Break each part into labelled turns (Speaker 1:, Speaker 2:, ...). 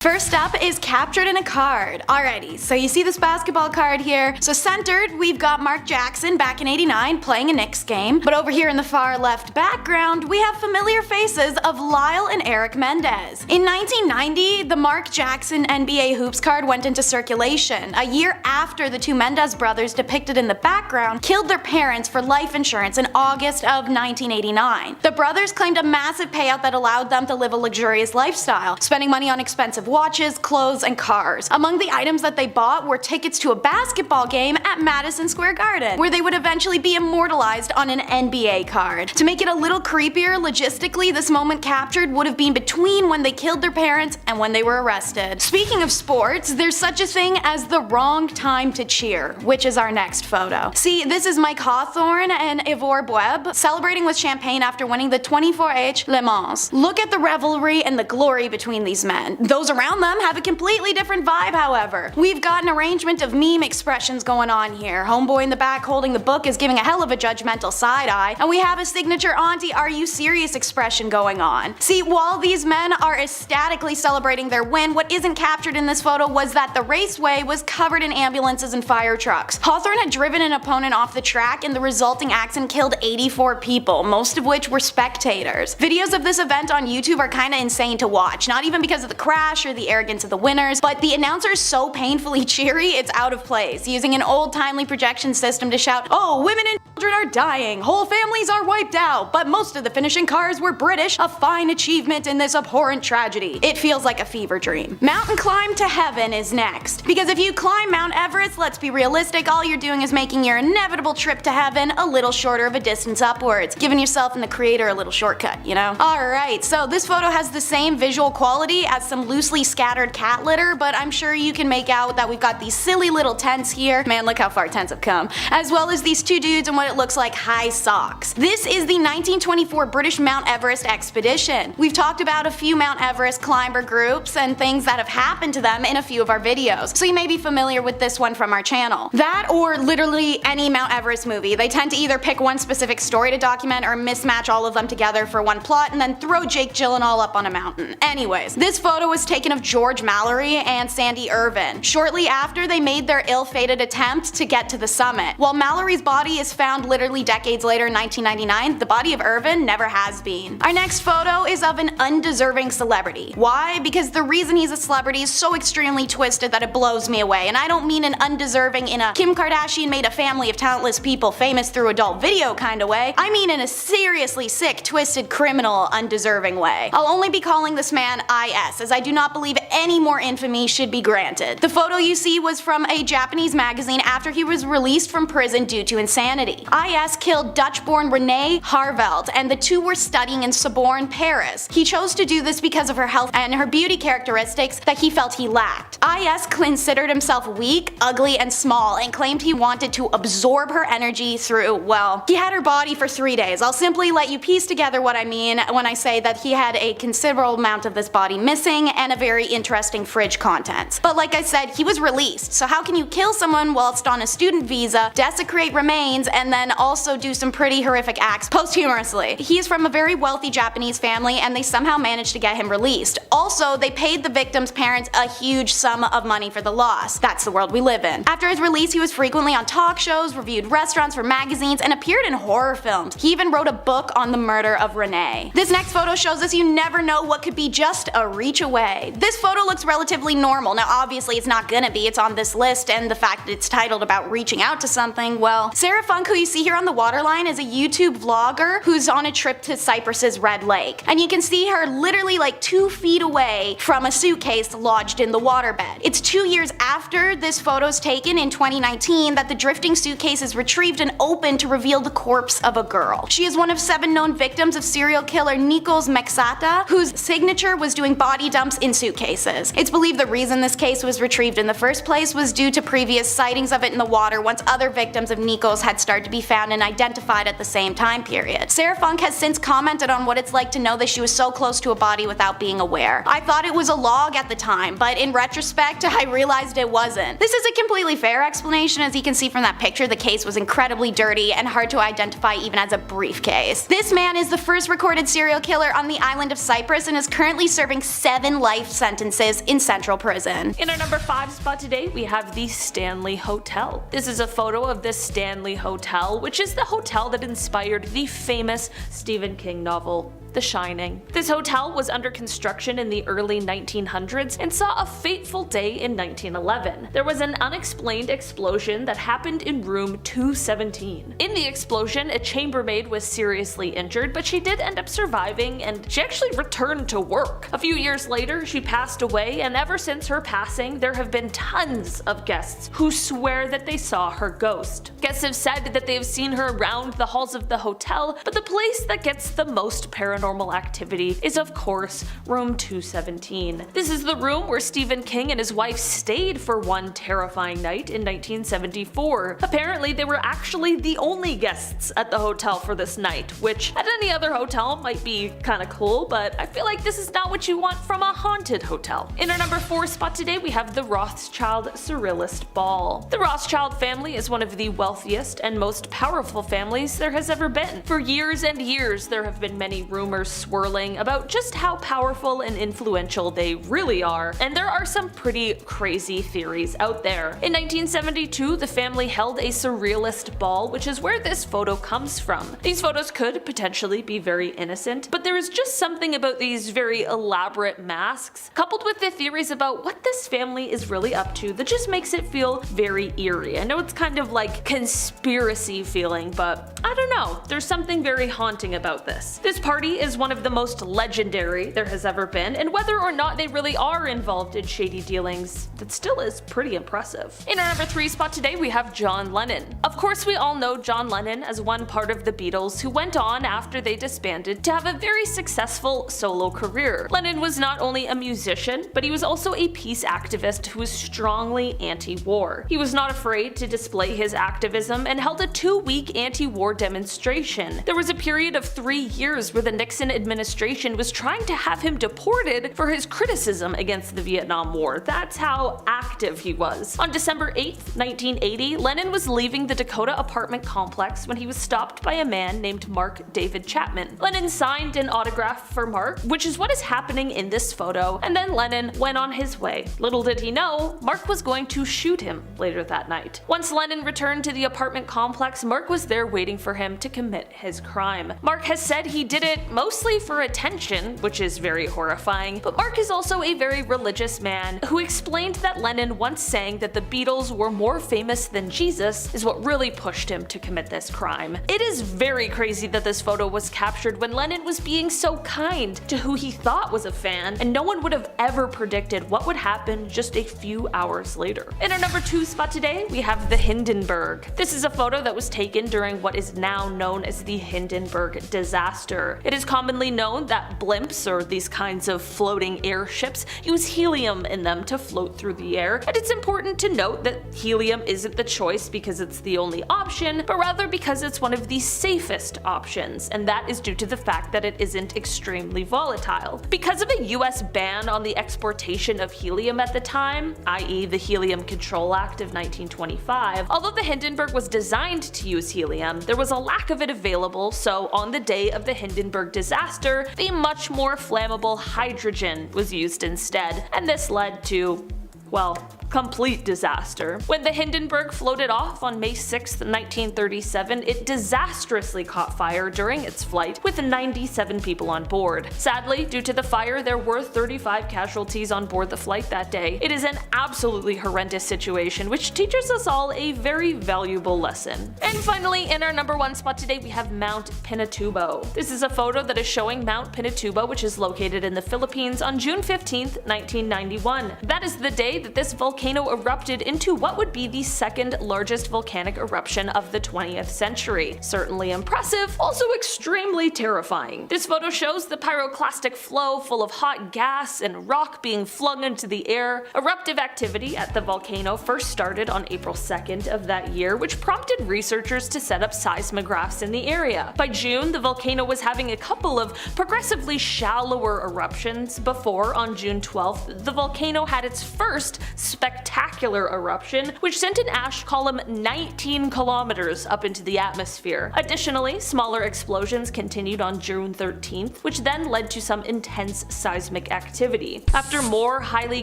Speaker 1: First up is captured in a card. Alrighty, so you see this basketball card here. So centered, we've got Mark Jackson back in '89 playing a Knicks game. But over here in the far left background, we have familiar faces of Lyle and Eric Mendez. In 1990, the Mark Jackson NBA Hoops card went into circulation, a year after the two Mendez brothers depicted in the background killed their parents for life insurance in August of 1989. The brothers claimed a massive payout that allowed them to live a luxurious lifestyle, spending money on expensive watches, clothes, and cars. Among the items that they bought were tickets to a basketball game at Madison Square Garden, where they would eventually be immortalized on an NBA card. To make it a little creepier, logistically, this moment captured would have been between when they killed their parents and when they were arrested. Speaking of sports, there's such a thing as the wrong time to cheer, which is our next photo. See, this is Mike Hawthorne and Ivor Bueb celebrating with champagne after winning the 24H Le Mans. Look at the revelry and the glory between these men. Those around them have a completely different vibe, however. We've got an arrangement of meme expressions going on here. Homeboy in the back holding the book is giving a hell of a judgmental side eye, and we have a signature auntie are you serious expression going on. See, while these men are ecstatically celebrating their win, what isn't captured in this photo was that the raceway was covered in ambulances and fire trucks. Hawthorne had driven an opponent off the track and the resulting accident killed 84 people, most of which were spectators. Videos of this event on YouTube are kinda insane to watch, not even because of the crash or the arrogance of the winners, but the announcer is so painfully cheery it's out of place, using an old timely projection system to shout, "Oh, women and children are dying, whole families are wiped out, but most of the finishing cars were British, a fine achievement in this abhorrent tragedy." It feels like a fever dream. Mountain climb to heaven is next, because if you climb Mount Everest, let's be realistic, all you're doing is making your inevitable trip to heaven a little shorter of a distance upwards, giving yourself and the creator a little shortcut, you know? Alright, so this photo has the same visual quality as some loosely scattered cat litter, but I'm sure you can make out that we've got these silly little tents here. Man, look how far tents have come. As well as these two dudes in what it looks like high socks. This is the 1924 British Mount Everest expedition. We've talked about a few Mount Everest climber groups and things that have happened to them in a few of our videos, so you may be familiar with this one from our channel. That or literally any Mount Everest movie. They tend to either pick one specific story to document or mismatch all of them together for one plot and then throw Jake Gyllenhaal up on a mountain. Anyways, this photo was taken of George Mallory and Sandy Irvin, shortly after they made their ill-fated attempt to get to the summit. While Mallory's body is found literally decades later in 1999, the body of Irvin never has been. Our next photo is of an undeserving celebrity. Why? Because the reason he's a celebrity is so extremely twisted that it blows me away, and I don't mean an undeserving in a Kim Kardashian made a family of talentless people famous through adult video kinda way. I mean in a seriously sick, twisted, criminal, undeserving way. I'll only be calling this man IS, as I do not believe any more infamy should be granted. The photo you see was from a Japanese magazine after he was released from prison due to insanity. IS killed Dutch-born Renee Harveld, and the two were studying in Sorbonne, Paris. He chose to do this because of her health and her beauty characteristics that he felt he lacked. IS considered himself weak, ugly, and small, and claimed he wanted to absorb her energy through, well, he had her body for 3 days. I'll simply let you piece together what I mean when I say that he had a considerable amount of this body missing and a very interesting fridge contents. But like I said, he was released, so how can you kill someone whilst on a student visa, desecrate remains, and then also do some pretty horrific acts posthumously? He is from a very wealthy Japanese family and they somehow managed to get him released. Also, they paid the victim's parents a huge sum of money for the loss. That's the world we live in. After his release, he was frequently on talk shows, reviewed restaurants for magazines, and appeared in horror films. He even wrote a book on the murder of Renee. This next photo shows us you never know what could be just a reach away. This photo looks relatively normal. Now obviously it's not gonna be, it's on this list, and the fact that it's titled about reaching out to something, well, Sarah Funk, who you see here on the waterline, is a YouTube vlogger who's on a trip to Cyprus's Red Lake. And you can see her literally like 2 feet away from a suitcase lodged in the waterbed. It's 2 years after this photo's taken in 2019 that the drifting suitcase is retrieved and opened to reveal the corpse of a girl. She is one of 7 known victims of serial killer Nikos Mexata, whose signature was doing body dumps in suitcases. It's believed the reason this case was retrieved in the first place was due to previous sightings of it in the water once other victims of Nikos had started to to be found and identified at the same time period. Sarah Funk has since commented on what it's like to know that she was so close to a body without being aware. I thought it was a log at the time, but in retrospect, I realized it wasn't. This is a completely fair explanation. As you can see from that picture, the case was incredibly dirty and hard to identify even as a briefcase. This man is the first recorded serial killer on the island of Cyprus and is currently serving 7 life sentences in Central Prison.
Speaker 2: In our number 5 spot today, we have the Stanley Hotel. This is a photo of the Stanley Hotel, which is the hotel that inspired the famous Stephen King novel, The Shining. This hotel was under construction in the early 1900s and saw a fateful day in 1911. There was an unexplained explosion that happened in room 217. In the explosion, a chambermaid was seriously injured, but she did end up surviving and she actually returned to work. A few years later, she passed away, and ever since her passing, there have been tons of guests who swear that they saw her ghost. Guests have said that they have seen her around the halls of the hotel, but the place that gets the most paranormal activity is, of course, room 217. This is the room where Stephen King and his wife stayed for one terrifying night in 1974. Apparently, they were actually the only guests at the hotel for this night, which at any other hotel might be kinda cool, but I feel like this is not what you want from a haunted hotel. In our number 4 spot today, we have the Rothschild Surrealist Ball. The Rothschild family is one of the wealthiest and most powerful families there has ever been. For years and years, there have been many rumors swirling about just how powerful and influential they really are, and there are some pretty crazy theories out there. In 1972, the family held a surrealist ball, which is where this photo comes from. These photos could potentially be very innocent, but there is just something about these very elaborate masks, coupled with the theories about what this family is really up to, that just makes it feel very eerie. I know it's kind of like conspiracy feeling, but I don't know, there's something very haunting about this. This party is one of the most legendary there has ever been, and whether or not they really are involved in shady dealings, that still is pretty impressive. In our number 3 spot today, we have John Lennon. Of course, we all know John Lennon as one part of the Beatles who went on, after they disbanded, to have a very successful solo career. Lennon was not only a musician, but he was also a peace activist who was strongly anti-war. He was not afraid to display his activism and held a 2-week anti-war demonstration. There was a period of 3 years where the Nixon administration was trying to have him deported for his criticism against the Vietnam War. That's how active he was. On December 8th, 1980, Lennon was leaving the Dakota apartment complex when he was stopped by a man named Mark David Chapman. Lennon signed an autograph for Mark, which is what is happening in this photo, and then Lennon went on his way. Little did he know, Mark was going to shoot him later that night. Once Lennon returned to the apartment complex, Mark was there waiting for him to commit his crime. Mark has said he did it mostly for attention, which is very horrifying, but Mark is also a very religious man who explained that Lennon once saying that the Beatles were more famous than Jesus is what really pushed him to commit this crime. It is very crazy that this photo was captured when Lennon was being so kind to who he thought was a fan, and no one would have ever predicted what would happen just a few hours later. In our number 2 spot today, we have the Hindenburg. This is a photo that was taken during what is now known as the Hindenburg disaster. It is commonly known that blimps, or these kinds of floating airships, use helium in them to float through the air, and it's important to note that helium isn't the choice because it's the only option, but rather because it's one of the safest options, and that is due to the fact that it isn't extremely volatile. Because of a US ban on the exportation of helium at the time, i.e. the Helium Control Act of 1925, although the Hindenburg was designed to use helium, there was a lack of it available, so on the day of the Hindenburg disaster, the much more flammable hydrogen was used instead, and this led to, well, complete disaster. When the Hindenburg floated off on May 6, 1937, it disastrously caught fire during its flight, with 97 people on board. Sadly, due to the fire, there were 35 casualties on board the flight that day. It is an absolutely horrendous situation, which teaches us all a very valuable lesson. And finally, in our number 1 spot today, we have Mount Pinatubo. This is a photo that is showing Mount Pinatubo, which is located in the Philippines, on June 15, 1991. That is the day that this volcano erupted into what would be the second largest volcanic eruption of the 20th century. Certainly impressive, also extremely terrifying. This photo shows the pyroclastic flow full of hot gas and rock being flung into the air. Eruptive activity at the volcano first started on April 2nd of that year, which prompted researchers to set up seismographs in the area. By June, the volcano was having a couple of progressively shallower eruptions before, on June 12th, the volcano had its first spectacular eruption, which sent an ash column 19 kilometers up into the atmosphere. Additionally, smaller explosions continued on June 13th, which then led to some intense seismic activity. After more highly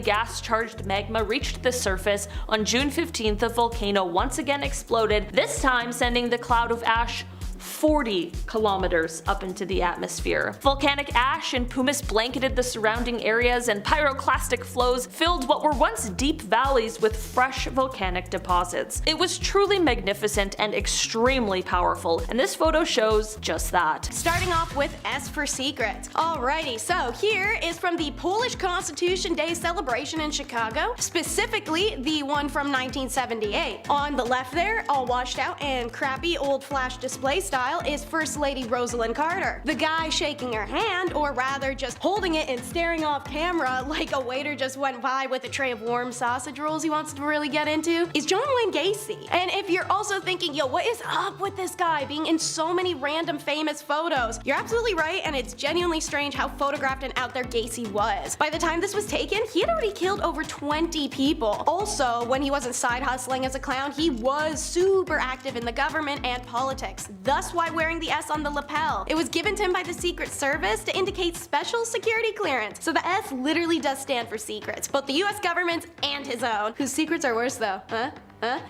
Speaker 2: gas-charged magma reached the surface, on June 15th the volcano once again exploded, this time sending the cloud of ash 40 kilometers up into the atmosphere. Volcanic ash and pumice blanketed the surrounding areas, and pyroclastic flows filled what were once deep valleys with fresh volcanic deposits. It was truly magnificent and extremely powerful, and this photo shows just that.
Speaker 1: Starting off with S for secret. Alrighty, so here is from the Polish Constitution Day celebration in Chicago, specifically the one from 1978. On the left there, all washed out and crappy old flash display style, is First Lady Rosalind Carter. The guy shaking her hand, or rather just holding it and staring off camera like a waiter just went by with a tray of warm sausage rolls he wants to really get into, is John Wayne Gacy. And if you're also thinking, yo, what is up with this guy being in so many random famous photos, you're absolutely right, and it's genuinely strange how photographed and out there Gacy was. By the time this was taken, he had already killed over 20 people. Also, when he wasn't side hustling as a clown, he was super active in the government and politics, thus why wearing the S on the lapel. It was given to him by the Secret Service to indicate special security clearance. So the S literally does stand for secrets, both the US government's and his own, whose secrets are worse though, huh?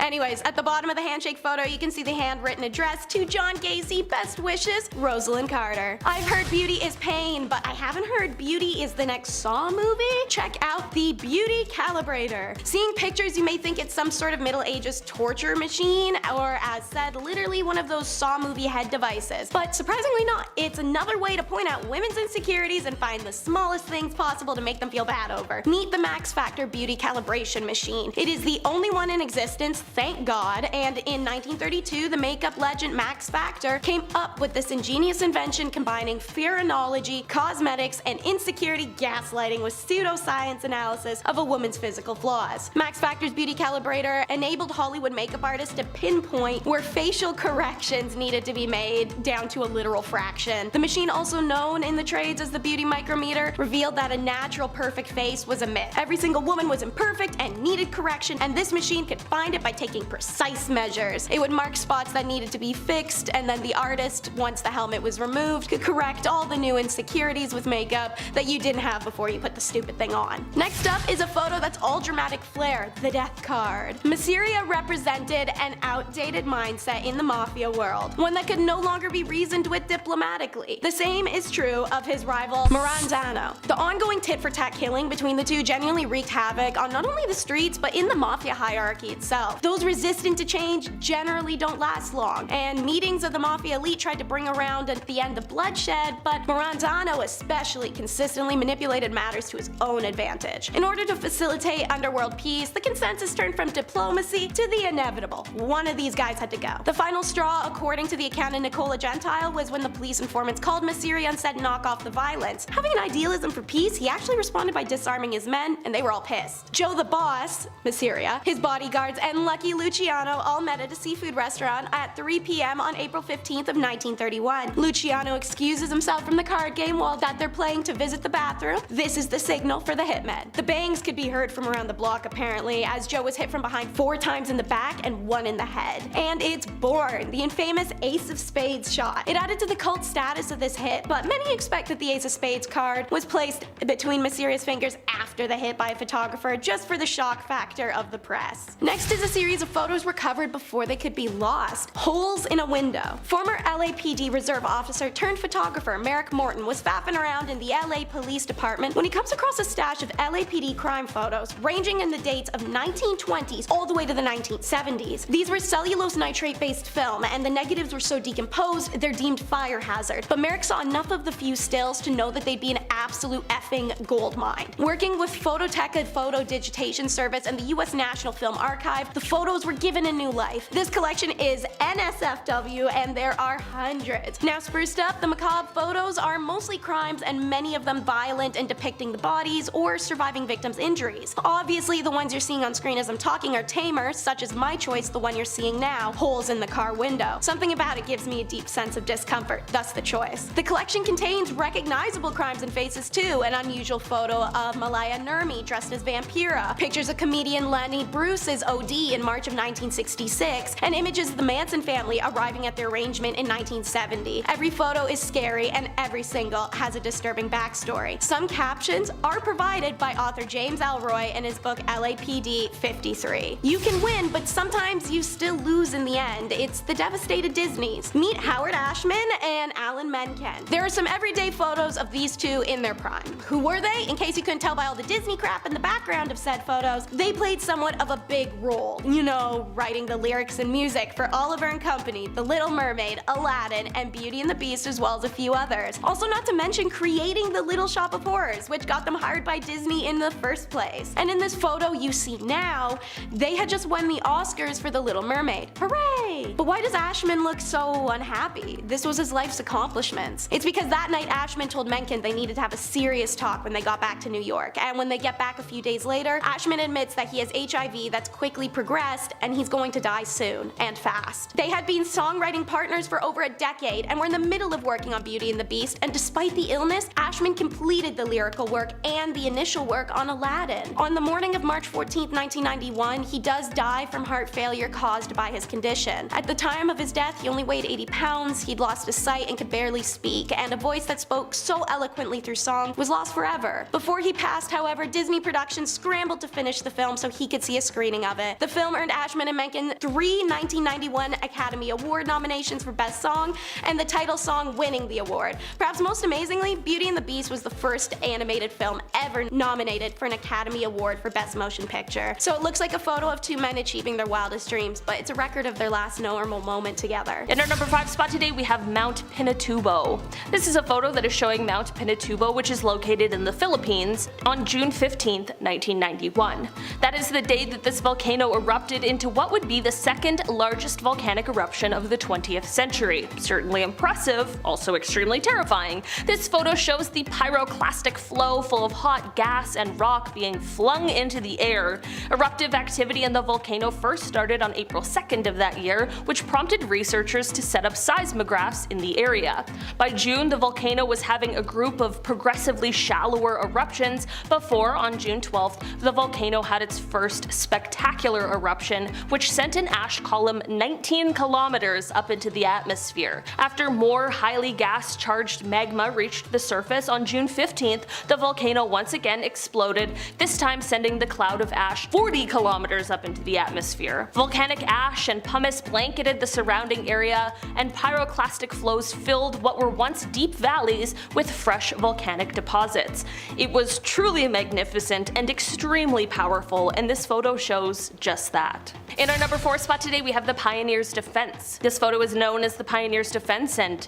Speaker 1: Anyways, at the bottom of the handshake photo, you can see the handwritten address to John Gacy, best wishes, Rosalind Carter. I've heard beauty is pain, but I haven't heard beauty is the next Saw movie? Check out the Beauty Calibrator. Seeing pictures, you may think it's some sort of Middle Ages torture machine, or as said, literally one of those Saw movie head devices. But surprisingly not. It's another way to point out women's insecurities and find the smallest things possible to make them feel bad over. Meet the Max Factor Beauty Calibration Machine. It is the only one in existence, thank God, and in 1932 the makeup legend Max Factor came up with this ingenious invention combining phrenology, cosmetics, and insecurity gaslighting with pseudoscience analysis of a woman's physical flaws. Max Factor's Beauty Calibrator enabled Hollywood makeup artists to pinpoint where facial corrections needed to be made down to a literal fraction. The machine, also known in the trades as the Beauty Micrometer, revealed that a natural perfect face was a myth. Every single woman was imperfect and needed correction, and this machine could find it by taking precise measures. It would mark spots that needed to be fixed, and then the artist, once the helmet was removed, could correct all the new insecurities with makeup that you didn't have before you put the stupid thing on. Next up is a photo that's all dramatic flair, the death card. Mafia represented an outdated mindset in the Mafia world, one that could no longer be reasoned with diplomatically. The same is true of his rival Marandano. The ongoing tit-for-tat killing between the two genuinely wreaked havoc on not only the streets, but in the Mafia hierarchy itself. Those resistant to change generally don't last long, and meetings of the Mafia elite tried to bring around at the end of bloodshed, but Marandano especially consistently manipulated matters to his own advantage. In order to facilitate underworld peace, the consensus turned from diplomacy to the inevitable. One of these guys had to go. The final straw, according to the account of Nicola Gentile, was when the police informants called Mafia and said knock off the violence. Having an idealism for peace, he actually responded by disarming his men, and they were all pissed. Joe the boss, Mafia, his bodyguards, and Lucky Luciano all met at a seafood restaurant at 3 p.m. on April 15th of 1931. Luciano excuses himself from the card game while that they're playing to visit the bathroom. This is the signal for the hitmen. The bangs could be heard from around the block apparently, as Joe was hit from behind 4 times in the back and 1 in the head. And it's born, the infamous Ace of Spades shot. It added to the cult status of this hit, but many expect that the Ace of Spades card was placed between Mafia's fingers after the hit by a photographer just for the shock factor of the press. Next is
Speaker 3: is a series of photos recovered before they could be lost. Holes in a window. Former LAPD reserve officer turned photographer Merrick Morton was faffing around in the LA Police Department when he comes across a stash of LAPD crime photos ranging in the dates of 1920s all the way to the 1970s. These were cellulose nitrate based film, and the negatives were so decomposed they're deemed fire hazard, but Merrick saw enough of the few stills to know that they'd be an absolute effing gold mine. Working with Phototeca Photo Digitation Service and the US National Film Archive, the photos were given a new life. This collection is NSFW and there are hundreds. Now spruced up, the macabre photos are mostly crimes and many of them violent and depicting the bodies or surviving victims' injuries. Obviously the ones you're seeing on screen as I'm talking are tamer, such as my choice, the one you're seeing now, holes in the car window. Something about it gives me a deep sense of discomfort, thus the choice. The collection contains recognizable crimes and faces too, an unusual photo of Malaya Nurmi dressed as Vampira, pictures of comedian Lenny Bruce's OD in March of 1966, and images of the Manson family arriving at their arrangement in 1970. Every photo is scary and every single has a disturbing backstory. Some captions are provided by author James Elroy in his book LAPD 53. You can win, but sometimes you still lose in the end. It's the devastated Disneys. Meet Howard Ashman and Alan Menken. There are some everyday photos of these two in their prime. Who were they? In case you couldn't tell by all the Disney crap in the background of said photos, they played somewhat of a big role. You know, writing the lyrics and music for Oliver and Company, The Little Mermaid, Aladdin, and Beauty and the Beast, as well as a few others. Also not to mention creating the Little Shop of Horrors, which got them hired by Disney in the first place. And in this photo you see now, they had just won the Oscars for The Little Mermaid. Hooray! But why does Ashman look so unhappy? This was his life's accomplishments. It's because that night Ashman told Menken they needed to have a serious talk when they got back to New York, and when they get back a few days later, Ashman admits that he has HIV that's quickly progressed and he's going to die soon, and fast. They had been songwriting partners for over a decade and were in the middle of working on Beauty and the Beast, and despite the illness, Ashman completed the lyrical work and the initial work on Aladdin. On the morning of March 14, 1991, he does die from heart failure caused by his condition. At the time of his death, he only weighed 80 pounds, he'd lost his sight and could barely speak, and a voice that spoke so eloquently through song was lost forever. Before he passed, however, Disney Productions scrambled to finish the film so he could see a screening of it. The film earned Ashman and Menken 3 1991 Academy Award nominations for Best Song, and the title song winning the award. Perhaps most amazingly, Beauty and the Beast was the first animated film ever nominated for an Academy Award for Best Motion Picture. So it looks like a photo of two men achieving their wildest dreams, but it's a record of their last normal moment together.
Speaker 2: In our number 5 spot today we have Mount Pinatubo. This is a photo that is showing Mount Pinatubo, which is located in the Philippines, on June 15th, 1991. That is the day that this volcano erupted into what would be the second largest volcanic eruption of the 20th century. Certainly impressive, also extremely terrifying. This photo shows the pyroclastic flow full of hot gas and rock being flung into the air. Eruptive activity in the volcano first started on April 2nd of that year, which prompted researchers to set up seismographs in the area. By June, the volcano was having a group of progressively shallower eruptions before, on June 12th, the volcano had its first spectacular eruption, which sent an ash column 19 kilometers up into the atmosphere. After more highly gas-charged magma reached the surface on June 15th, the volcano once again exploded, this time sending the cloud of ash 40 kilometers up into the atmosphere. Volcanic ash and pumice blanketed the surrounding area, and pyroclastic flows filled what were once deep valleys with fresh volcanic deposits. It was truly magnificent and extremely powerful, and this photo shows just that. In our number 4 spot today we have the Pioneer's Defense. This photo is known as the Pioneer's Defense, and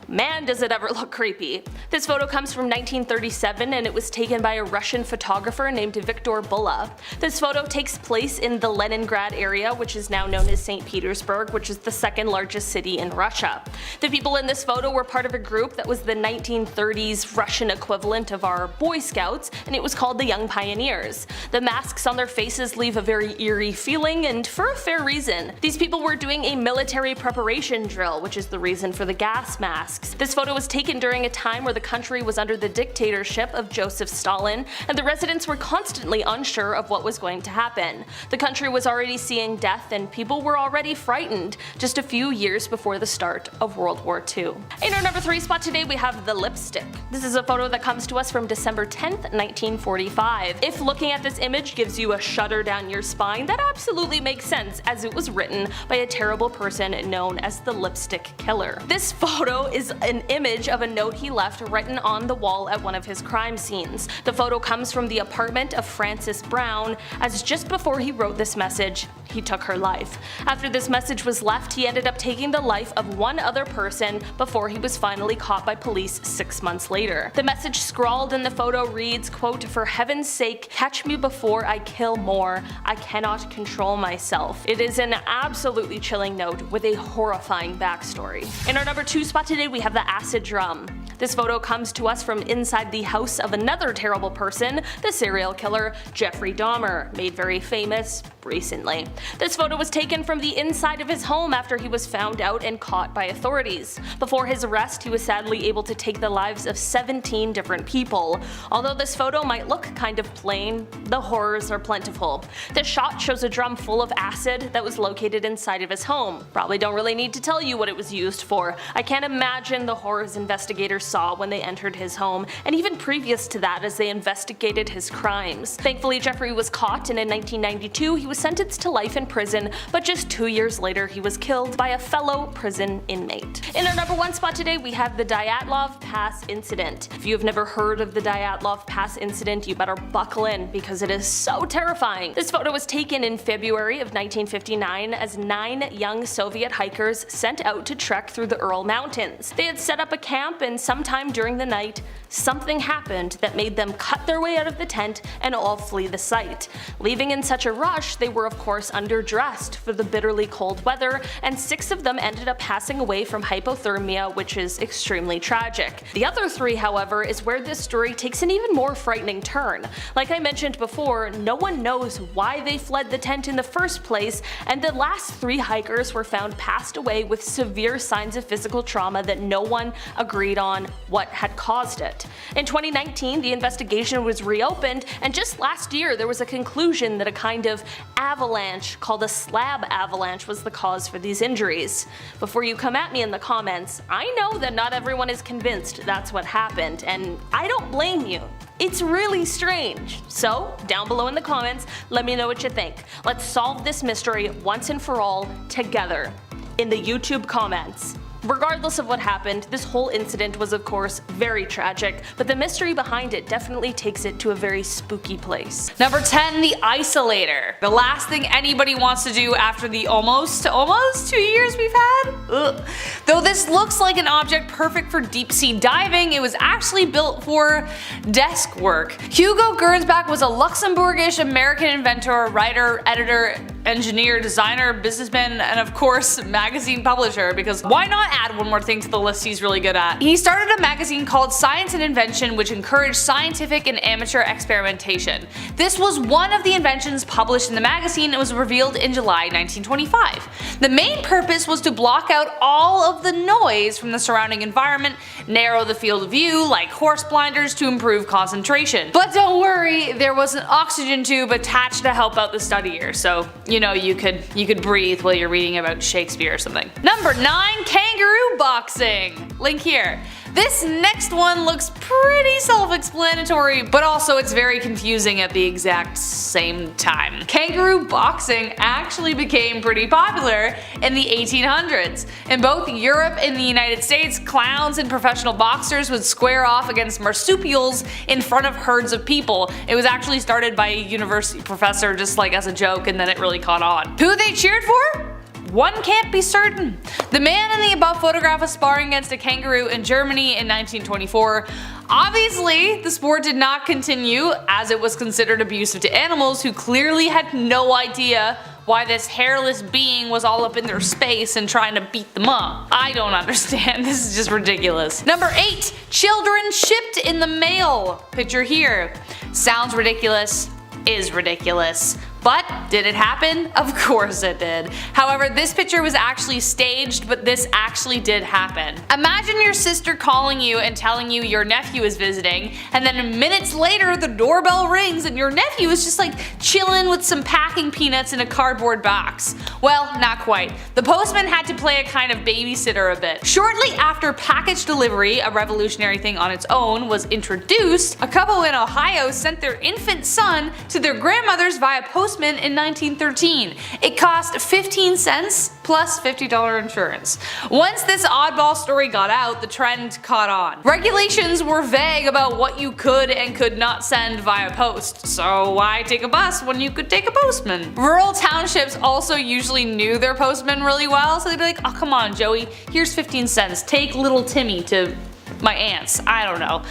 Speaker 2: man does it ever look creepy. This photo comes from 1937 and it was taken by a Russian photographer named Viktor Bulla. This photo takes place in the Leningrad area, which is now known as St. Petersburg, which is the second largest city in Russia. The people in this photo were part of a group that was the 1930s Russian equivalent of our Boy Scouts, and it was called the Young Pioneers. The masks on their faces leave a very eerie feeling, and for a fair reason. These people were doing a military preparation drill, which is the reason for the gas mask. masks. This photo was taken during a time where the country was under the dictatorship of Joseph Stalin, and the residents were constantly unsure of what was going to happen. The country was already seeing death and people were already frightened, just a few years before the start of World War II. In our number 3 spot today we have the lipstick. This is a photo that comes to us from December 10th, 1945. If looking at this image gives you a shudder down your spine, that absolutely makes sense, as it was written by a terrible person known as the Lipstick Killer. This photo is an image of a note he left written on the wall at one of his crime scenes. The photo comes from the apartment of Frances Brown, as just before he wrote this message, he took her life. After this message was left, he ended up taking the life of one other person before he was finally caught by police 6 months later. The message scrawled in the photo reads, quote, "For heaven's sake, catch me before I kill more. I cannot control myself." It is an absolutely chilling note with a horrifying backstory. In our number 2 spot today we have the acid drum. This photo comes to us from inside the house of another terrible person, the serial killer Jeffrey Dahmer, made very famous recently. This photo was taken from the inside of his home after he was found out and caught by authorities. Before his arrest, he was sadly able to take the lives of 17 different people. Although this photo might look kind of plain, the horrors are plentiful. This shot shows a drum full of acid that was located inside of his home. Probably don't really need to tell you what it was used for. I can't imagine the horrors investigators saw when they entered his home, and even previous to that as they investigated his crimes. Thankfully, Jeffrey was caught, and in 1992 he was sentenced to life in prison, but just 2 years later he was killed by a fellow prison inmate. In our number 1 spot today we have the Dyatlov Pass incident. If you have never heard of the Dyatlov Pass incident, you better buckle in because it is so terrifying. This photo was taken in February of 1959 as 9 young Soviet hikers sent out to trek through the Ural Mountains. They had set up a camp, and sometime during the night, something happened that made them cut their way out of the tent and all flee the site. Leaving in such a rush, they were of course underdressed for the bitterly cold weather, and 6 of them ended up passing away from hypothermia, which is extremely tragic. The other 3, however, is where this story takes an even more frightening turn. Like I mentioned before, no one knows why they fled the tent in the first place, and the last 3 hikers were found passed away with severe signs of physical trauma that no one agreed on what had caused it. In 2019, the investigation was reopened, and just last year there was a conclusion that a kind of avalanche called a slab avalanche was the cause for these injuries. Before you come at me in the comments, I know that not everyone is convinced that's what happened, and I don't blame you. It's really strange. So, down below in the comments, let me know what you think. Let's solve this mystery once and for all together in the YouTube comments. Regardless of what happened, this whole incident was of course very tragic, but the mystery behind it definitely takes it to a very spooky place.
Speaker 4: Number 10, the Isolator. The last thing anybody wants to do after the almost 2 years we've had. Ugh. Though this looks like an object perfect for deep sea diving, it was actually built for desk work. Hugo Gernsback was a Luxembourgish American inventor, writer, editor, engineer, designer, businessman, and of course magazine publisher, because why not add one more thing to the list he's really good at. He started a magazine called Science and Invention, which encouraged scientific and amateur experimentation. This was one of the inventions published in the magazine and was revealed in July 1925. The main purpose was to block out all of the noise from the surrounding environment, narrow the field of view like horse blinders to improve concentration. But don't worry, there was an oxygen tube attached to help out the studier, so you know you could breathe while you're reading about Shakespeare or something. Number 9, Kangaroo boxing. Link here. This next one looks pretty self-explanatory, but also it's very confusing at the exact same time. Kangaroo boxing actually became pretty popular in the 1800s. In both Europe and the United States, clowns and professional boxers would square off against marsupials in front of herds of people. It was actually started by a university professor just like as a joke, and then it really caught on. Who they cheered for? One can't be certain. The man in the above photograph was sparring against a kangaroo in Germany in 1924. Obviously, the sport did not continue as it was considered abusive to animals who clearly had no idea why this hairless being was all up in their space and trying to beat them up. I don't understand, this is just ridiculous. Number 8, children shipped in the mail. Picture here. Sounds ridiculous, is ridiculous. But did it happen? Of course it did. However, this picture was actually staged, but this actually did happen. Imagine your sister calling you and telling you your nephew is visiting, and then minutes later the doorbell rings and your nephew is just like chilling with some packing peanuts in a cardboard box. Well, not quite. The postman had to play a kind of babysitter a bit. Shortly after package delivery, a revolutionary thing on its own, was introduced, a couple in Ohio sent their infant son to their grandmother's via postman in 1913. It cost 15 cents plus $50 insurance. Once this oddball story got out, the trend caught on. Regulations were vague about what you could and could not send via post, so why take a bus when you could take a postman? Rural townships also usually knew their postmen really well, so they'd be like, oh come on Joey, here's 15 cents, take little Timmy to my aunt's, I don't know.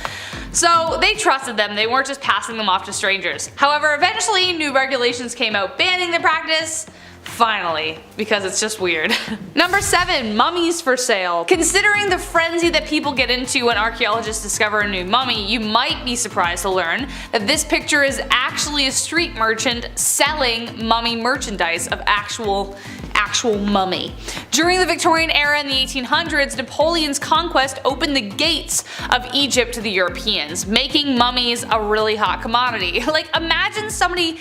Speaker 4: So they trusted them, they weren't just passing them off to strangers. However, eventually new regulations came out banning the practice. Finally, because it's just weird. Number 7. Mummies for sale. Considering the frenzy that people get into when archaeologists discover a new mummy, you might be surprised to learn that this picture is actually a street merchant selling mummy merchandise of actual mummy. During the Victorian era in the 1800s, Napoleon's conquest opened the gates of Egypt to the Europeans, making mummies a really hot commodity. Like imagine somebody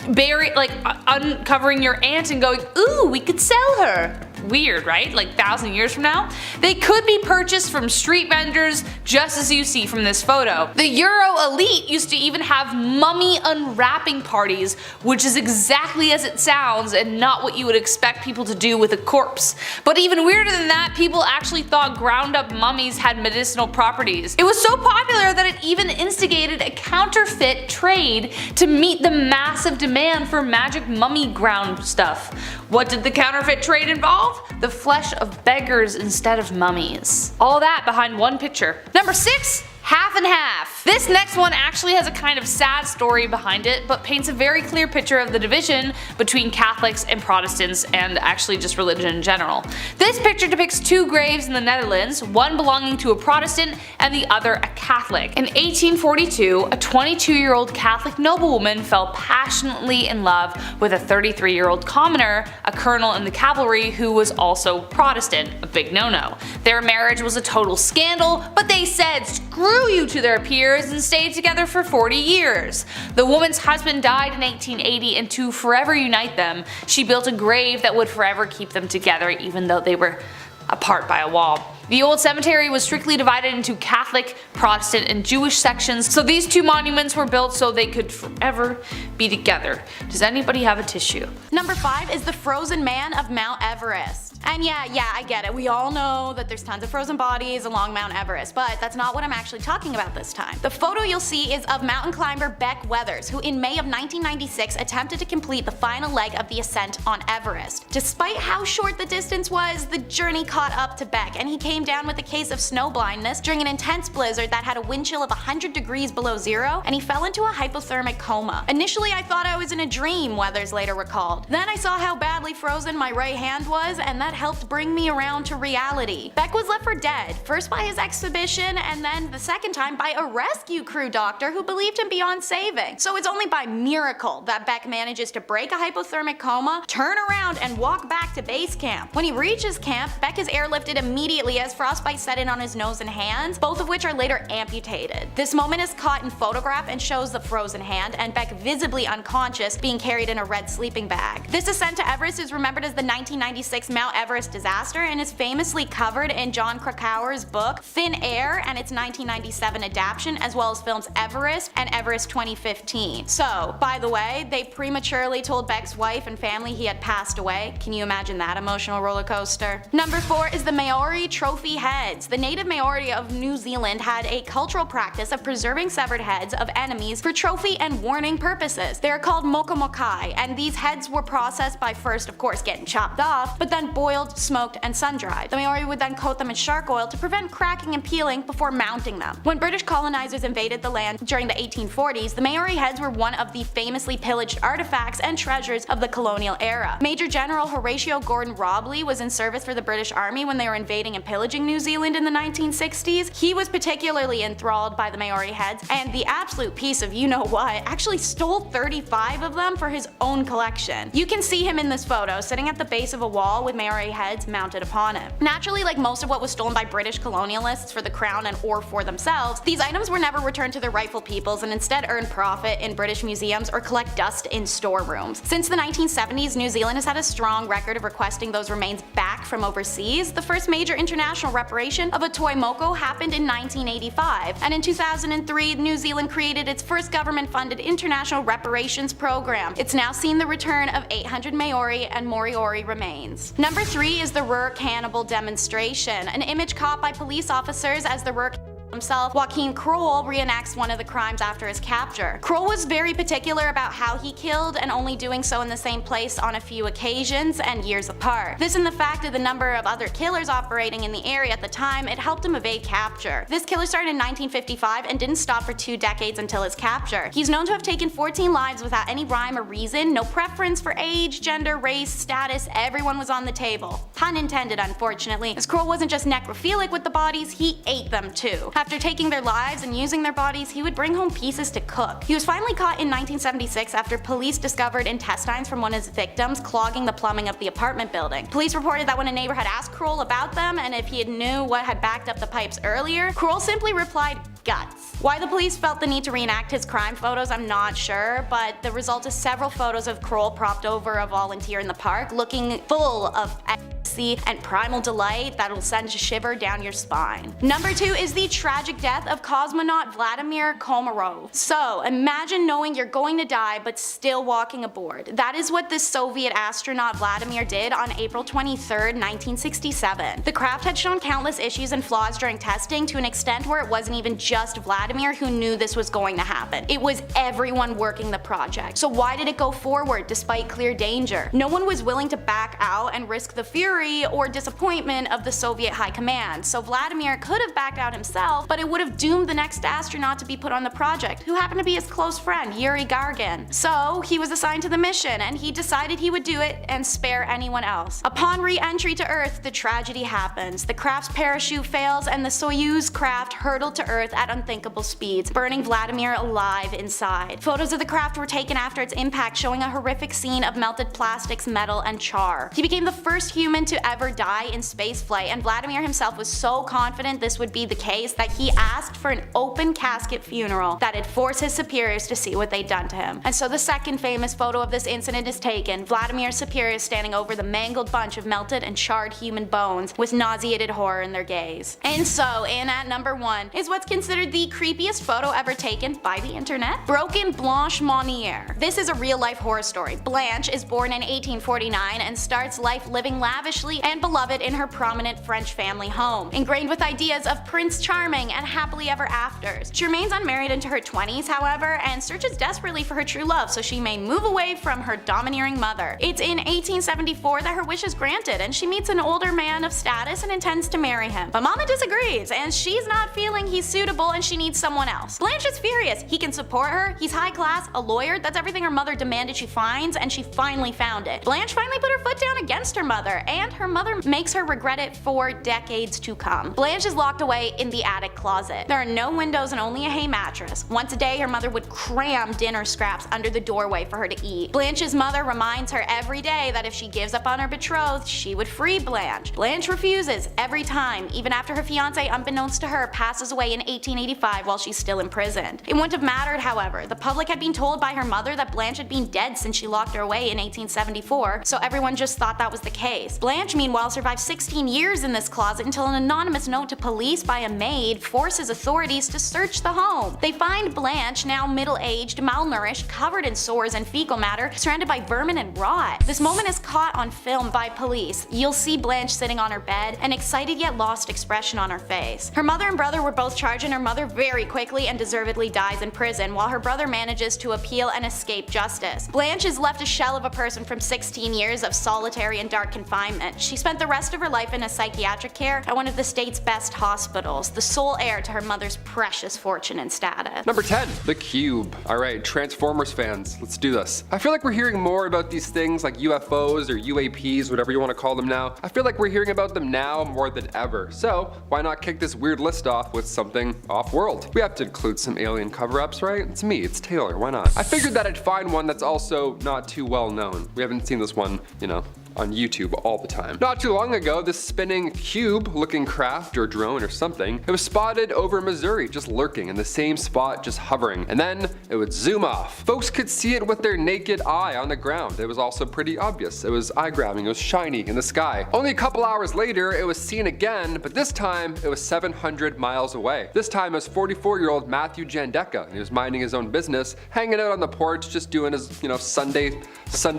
Speaker 4: uncovering your aunt and going, ooh, we could sell her. Weird, right? Like 1,000 years from now? They could be purchased from street vendors, just as you see from this photo. The Euro Elite used to even have mummy unwrapping parties, which is exactly as it sounds and not what you would expect people to do with a corpse. But even weirder than that, people actually thought ground up mummies had medicinal properties. It was so popular that it even instigated a counterfeit trade to meet the massive demand for magic mummy ground stuff. What did the counterfeit trade involve? The flesh of beggars instead of mummies. All that behind one picture. Number 6. Half and half. This next one actually has a kind of sad story behind it, but paints a very clear picture of the division between Catholics and Protestants and actually just religion in general. This picture depicts two graves in the Netherlands, one belonging to a Protestant and the other a Catholic. In 1842, a 22-year-old Catholic noblewoman fell passionately in love with a 33-year-old commoner, a colonel in the cavalry who was also Protestant, a big no-no. Their marriage was a total scandal, but they said screw you to their peers and stayed together for 40 years. The woman's husband died in 1880, and to forever unite them, she built a grave that would forever keep them together even though they were apart by a wall. The old cemetery was strictly divided into Catholic, Protestant, and Jewish sections, so these two monuments were built so they could forever be together. Does anybody have a tissue?
Speaker 1: Number 5 is the frozen man of Mount Everest. And yeah, I get it. We all know that there's tons of frozen bodies along Mount Everest, but that's not what I'm actually talking about this time. The photo you'll see is of mountain climber Beck Weathers, who in May of 1996 attempted to complete the final leg of the ascent on Everest. Despite how short the distance was, the journey caught up to Beck, and he came down with a case of snow blindness during an intense blizzard that had a wind chill of 100 degrees below zero, and he fell into a hypothermic coma. Initially I thought I was in a dream, Weathers later recalled. Then I saw how badly frozen my right hand was, and that helped bring me around to reality. Beck was left for dead, first by his exhibition and then the second time by a rescue crew doctor who believed him beyond saving. So it's only by miracle that Beck manages to break a hypothermic coma, turn around and walk back to base camp. When he reaches camp, Beck is airlifted immediately as frostbite set in on his nose and hands, both of which are later amputated. This moment is caught in photograph and shows the frozen hand and Beck visibly unconscious, being carried in a red sleeping bag. This ascent to Everest is remembered as the 1996 Mount Everest disaster and is famously covered in John Krakauer's book Thin Air and its 1997 adaptation, as well as films Everest and Everest 2015. So, by the way, they prematurely told Beck's wife and family he had passed away. Can you imagine that emotional roller coaster? Number 4 is the Maori trophy heads. The native Maori of New Zealand had a cultural practice of preserving severed heads of enemies for trophy and warning purposes. They are called mokomokai, and these heads were processed by first, of course, getting chopped off, but then boiled boiled, smoked, and sun-dried. The Maori would then coat them in shark oil to prevent cracking and peeling before mounting them. When British colonizers invaded the land during the 1840s, the Maori heads were one of the famously pillaged artifacts and treasures of the colonial era. Major General Horatio Gordon Robley was in service for the British Army when they were invading and pillaging New Zealand in the 1960s. He was particularly enthralled by the Maori heads, and the absolute piece of you-know-what actually stole 35 of them for his own collection. You can see him in this photo, sitting at the base of a wall with Maori heads mounted upon him. Naturally, like most of what was stolen by British colonialists for the crown and or for themselves, these items were never returned to their rightful peoples and instead earned profit in British museums or collect dust in storerooms. Since the 1970s, New Zealand has had a strong record of requesting those remains back from overseas. The first major international reparation of a toy moko happened in 1985, and in 2003, New Zealand created its first government-funded international reparations program. It's now seen the return of 800 Maori and Moriori remains. Number 3 is the Ruhr Cannibal demonstration, an image caught by police officers as the Ruhr himself, Joachim Kroll, reenacts one of the crimes after his capture. Kroll was very particular about how he killed, and only doing so in the same place on a few occasions and years apart. This and the fact of the number of other killers operating in the area at the time, it helped him evade capture. This killer started in 1955 and didn't stop for 2 decades until his capture. He's known to have taken 14 lives without any rhyme or reason, no preference for age, gender, race, status, everyone was on the table. Pun intended, unfortunately, as Kroll wasn't just necrophilic with the bodies, he ate them too. After taking their lives and using their bodies, he would bring home pieces to cook. He was finally caught in 1976 after police discovered intestines from one of his victims clogging the plumbing of the apartment building. Police reported that when a neighbor had asked Kroll about them and if he had knew what had backed up the pipes earlier, Kroll simply replied, "Guts." Why the police felt the need to reenact his crime photos, I'm not sure, but the result is several photos of Kroll propped over a volunteer in the park, looking full of ecstasy and primal delight that'll send a shiver down your spine. Number 2 is the tragic death of cosmonaut Vladimir Komarov. So, imagine knowing you're going to die but still walking aboard. That is what this Soviet astronaut Vladimir did on April 23, 1967. The craft had shown countless issues and flaws during testing, to an extent where it wasn't even just Vladimir who knew this was going to happen. It was everyone working the project. So why did it go forward despite clear danger? No one was willing to back out and risk the fury or disappointment of the Soviet high command. So Vladimir could have backed out himself, but it would have doomed the next astronaut to be put on the project, who happened to be his close friend, Yuri Gagarin. So he was assigned to the mission, and he decided he would do it and spare anyone else. Upon re-entry to Earth, the tragedy happens. The craft's parachute fails, and the Soyuz craft hurtled to Earth at unthinkable speeds, burning Vladimir alive inside. Photos of the craft were taken after its impact, showing a horrific scene of melted plastics, metal, and char. He became the first human to ever die in spaceflight, and Vladimir himself was so confident this would be the case that he asked for an open casket funeral that'd force his superiors to see what they'd done to him. And so the second famous photo of this incident is taken, Vladimir's superiors standing over the mangled bunch of melted and charred human bones with nauseated horror in their gaze. And so, in at number 1 is what's considered the creepiest photo ever taken by the internet, Broken Blanche Monnier. This is a real-life horror story. Blanche is born in 1849 and starts life living lavishly and beloved in her prominent French family home, ingrained with ideas of Prince Charming and happily ever afters. She remains unmarried into her 20s, however, and searches desperately for her true love so she may move away from her domineering mother. It's in 1874 that her wish is granted, and she meets an older man of status and intends to marry him. But Mama disagrees, and she's not feeling he's suitable and she needs someone else. Blanche is furious. He can support her, he's high class, a lawyer, that's everything her mother demanded she finds, and she finally found it. Blanche finally put her foot down against her mother, and her mother makes her regret it for decades to come. Blanche is locked away in the attic closet. There are no windows and only a hay mattress. Once a day, her mother would cram dinner scraps under the doorway for her to eat. Blanche's mother reminds her every day that if she gives up on her betrothed, she would free Blanche. Blanche refuses every time, even after her fiance, unbeknownst to her, passes away in 1885 while she's still imprisoned. It wouldn't have mattered, however. The public had been told by her mother that Blanche had been dead since she locked her away in 1874, so everyone just thought that was the case. Blanche, meanwhile, survived 16 years in this closet until an anonymous note to police by a maid forces authorities to search the home. They find Blanche, now middle-aged, malnourished, covered in sores and fecal matter, surrounded by vermin and rot. This moment is caught on film by police. You'll see Blanche sitting on her bed, an excited yet lost expression on her face. Her mother and brother were both charged, and her mother very quickly and deservedly dies in prison, while her brother manages to appeal and escape justice. Blanche is left a shell of a person from 16 years of solitary and dark confinement. apartment. She spent the rest of her life in a psychiatric care at one of the state's best hospitals, the sole heir to her mother's precious fortune and status.
Speaker 5: Number 10, the Cube. Alright, Transformers fans, let's do this. I feel like we're hearing more about these things like UFOs or UAPs, whatever you want to call them now. I feel like we're hearing about them now more than ever. So, why not kick this weird list off with something off-world? We have to include some alien cover-ups, right? It's me, it's Taylor, why not? I figured that I'd find one that's also not too well known. We haven't seen this one, you know, on YouTube all the time. Not too long ago, this spinning cube-looking craft or drone or something, it was spotted over Missouri, just lurking in the same spot, just hovering, and then it would zoom off. Folks could see it with their naked eye on the ground. It was also pretty obvious. It was eye-grabbing, it was shiny in the sky. Only a couple hours later, it was seen again, but this time it was 700 miles away. This time it was 44-year-old Matthew Jandeka, and he was minding his own business, hanging out on the porch, just doing his, you know, Sunday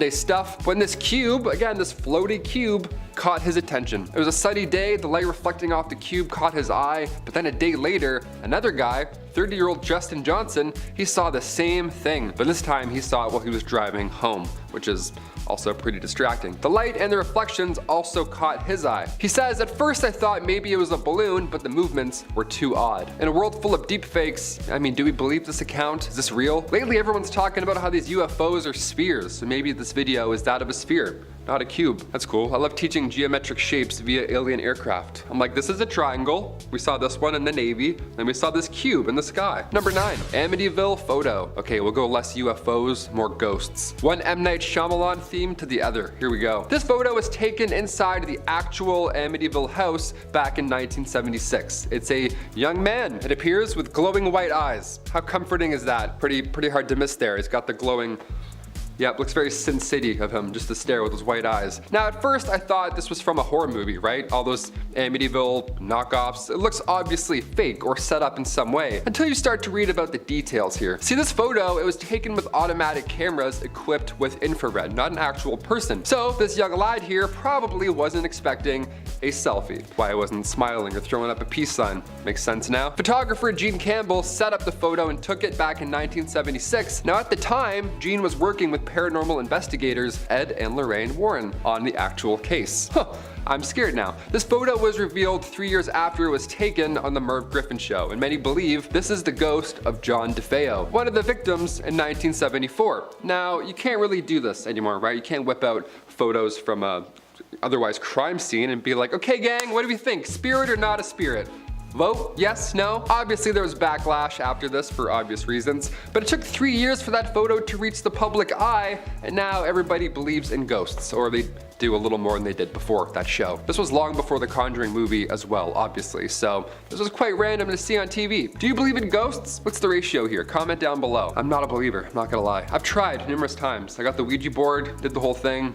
Speaker 5: stuff, when this cube, again, this floaty cube, caught his attention. It was a sunny day, the light reflecting off the cube caught his eye, but then a day later, another guy, 30-year-old Justin Johnson, he saw the same thing, but this time he saw it while he was driving home, which is also pretty distracting. The light and the reflections also caught his eye. He says, "At first I thought maybe it was a balloon, but the movements were too odd." In a world full of deepfakes, I mean, do we believe this account? Is this real? Lately everyone's talking about how these UFOs are spheres, so maybe this video is that of a sphere, not a cube. That's cool. I love teaching geometric shapes via alien aircraft. I'm like, this is a triangle. We saw this one in the Navy, and we saw this cube in the sky. Number 9, Amityville photo. Okay, we'll go less UFOs, more ghosts. One M. Night Shyamalan theme to the other. Here we go. This photo was taken inside the actual Amityville house back in 1976. It's a young man, it appears, with glowing white eyes. How comforting is that? Pretty hard to miss there. He's got the glowing. Yep, looks very Sin City of him, just to stare with those white eyes. Now at first I thought this was from a horror movie, right? All those Amityville knockoffs. It looks obviously fake or set up in some way, until you start to read about the details here. See, this photo, it was taken with automatic cameras equipped with infrared, not an actual person. So this young lad here probably wasn't expecting a selfie. Why he wasn't smiling or throwing up a peace sign. Makes sense now. Photographer Gene Campbell set up the photo and took it back in 1976. Now at the time, Gene was working with paranormal investigators Ed and Lorraine Warren on the actual case. I'm scared now. This photo was revealed 3 years after it was taken on the Merv Griffin show, and many believe this is the ghost of John DeFeo, one of the victims in 1974. Now, you can't really do this anymore, right? You can't whip out photos from a otherwise crime scene and be like, okay gang, what do we think? Spirit or not a spirit? Vote? Yes? No? Obviously there was backlash after this for obvious reasons, but it took 3 years for that photo to reach the public eye, and now everybody believes in ghosts, or they do a little more than they did before that show. This was long before the Conjuring movie as well, obviously, so this was quite random to see on TV. Do you believe in ghosts? What's the ratio here? Comment down below. I'm not a believer, I'm not gonna lie. I've tried numerous times. I got the Ouija board, did the whole thing.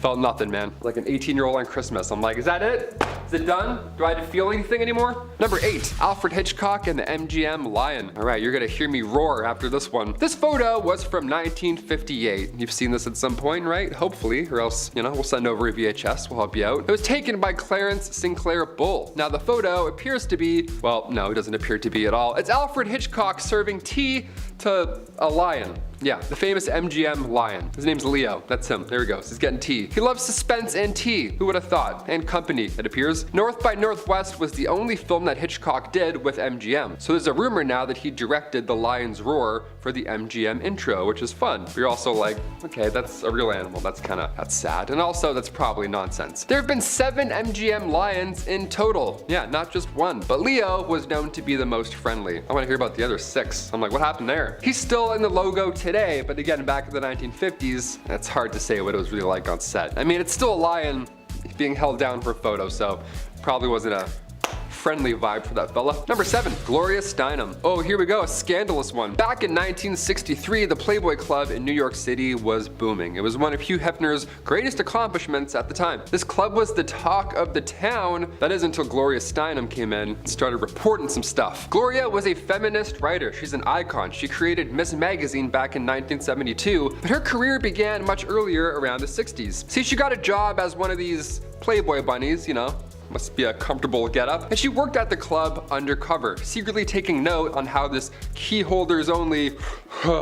Speaker 5: Felt nothing, man. Like an 18-year-old on Christmas. I'm like, is that it? Is it done? Do I have to feel anything anymore? Number 8, Alfred Hitchcock and the MGM Lion. All right, you're gonna hear me roar after this one. This photo was from 1958. You've seen this at some point, right? Hopefully, or else, you know, we'll send over a VHS, we'll help you out. It was taken by Clarence Sinclair Bull. Now the photo appears to be, well, no, it doesn't appear to be at all. It's Alfred Hitchcock serving tea to a lion. Yeah, the famous MGM lion. His name's Leo. That's him. There he goes. He's getting tea. He loves suspense and tea. Who would have thought? And company, it appears. North by Northwest was the only film that Hitchcock did with MGM. So there's a rumor now that he directed The Lion's Roar for the MGM intro, which is fun. But you're also like, okay, that's a real animal. That's sad. And also, that's probably nonsense. There have been 7 MGM lions in total. Yeah, not just one. But Leo was known to be the most friendly. I want to hear about the other 6. I'm like, what happened there? He's still in the logo today, but again, back in the 1950s, it's hard to say what it was really like on set. I mean, it's still a lion being held down for a photo, so probably wasn't a friendly vibe for that fella. Number 7, Gloria Steinem. Oh, here we go, a scandalous one. Back in 1963, the Playboy Club in New York City was booming. It was one of Hugh Hefner's greatest accomplishments at the time. This club was the talk of the town. That is until Gloria Steinem came in and started reporting some stuff. Gloria was a feminist writer. She's an icon. She created Miss Magazine back in 1972, but her career began much earlier, around the 60s. See, she got a job as one of these Playboy bunnies, you know, must be a comfortable getup, and she worked at the club undercover, secretly taking note on how this key holders only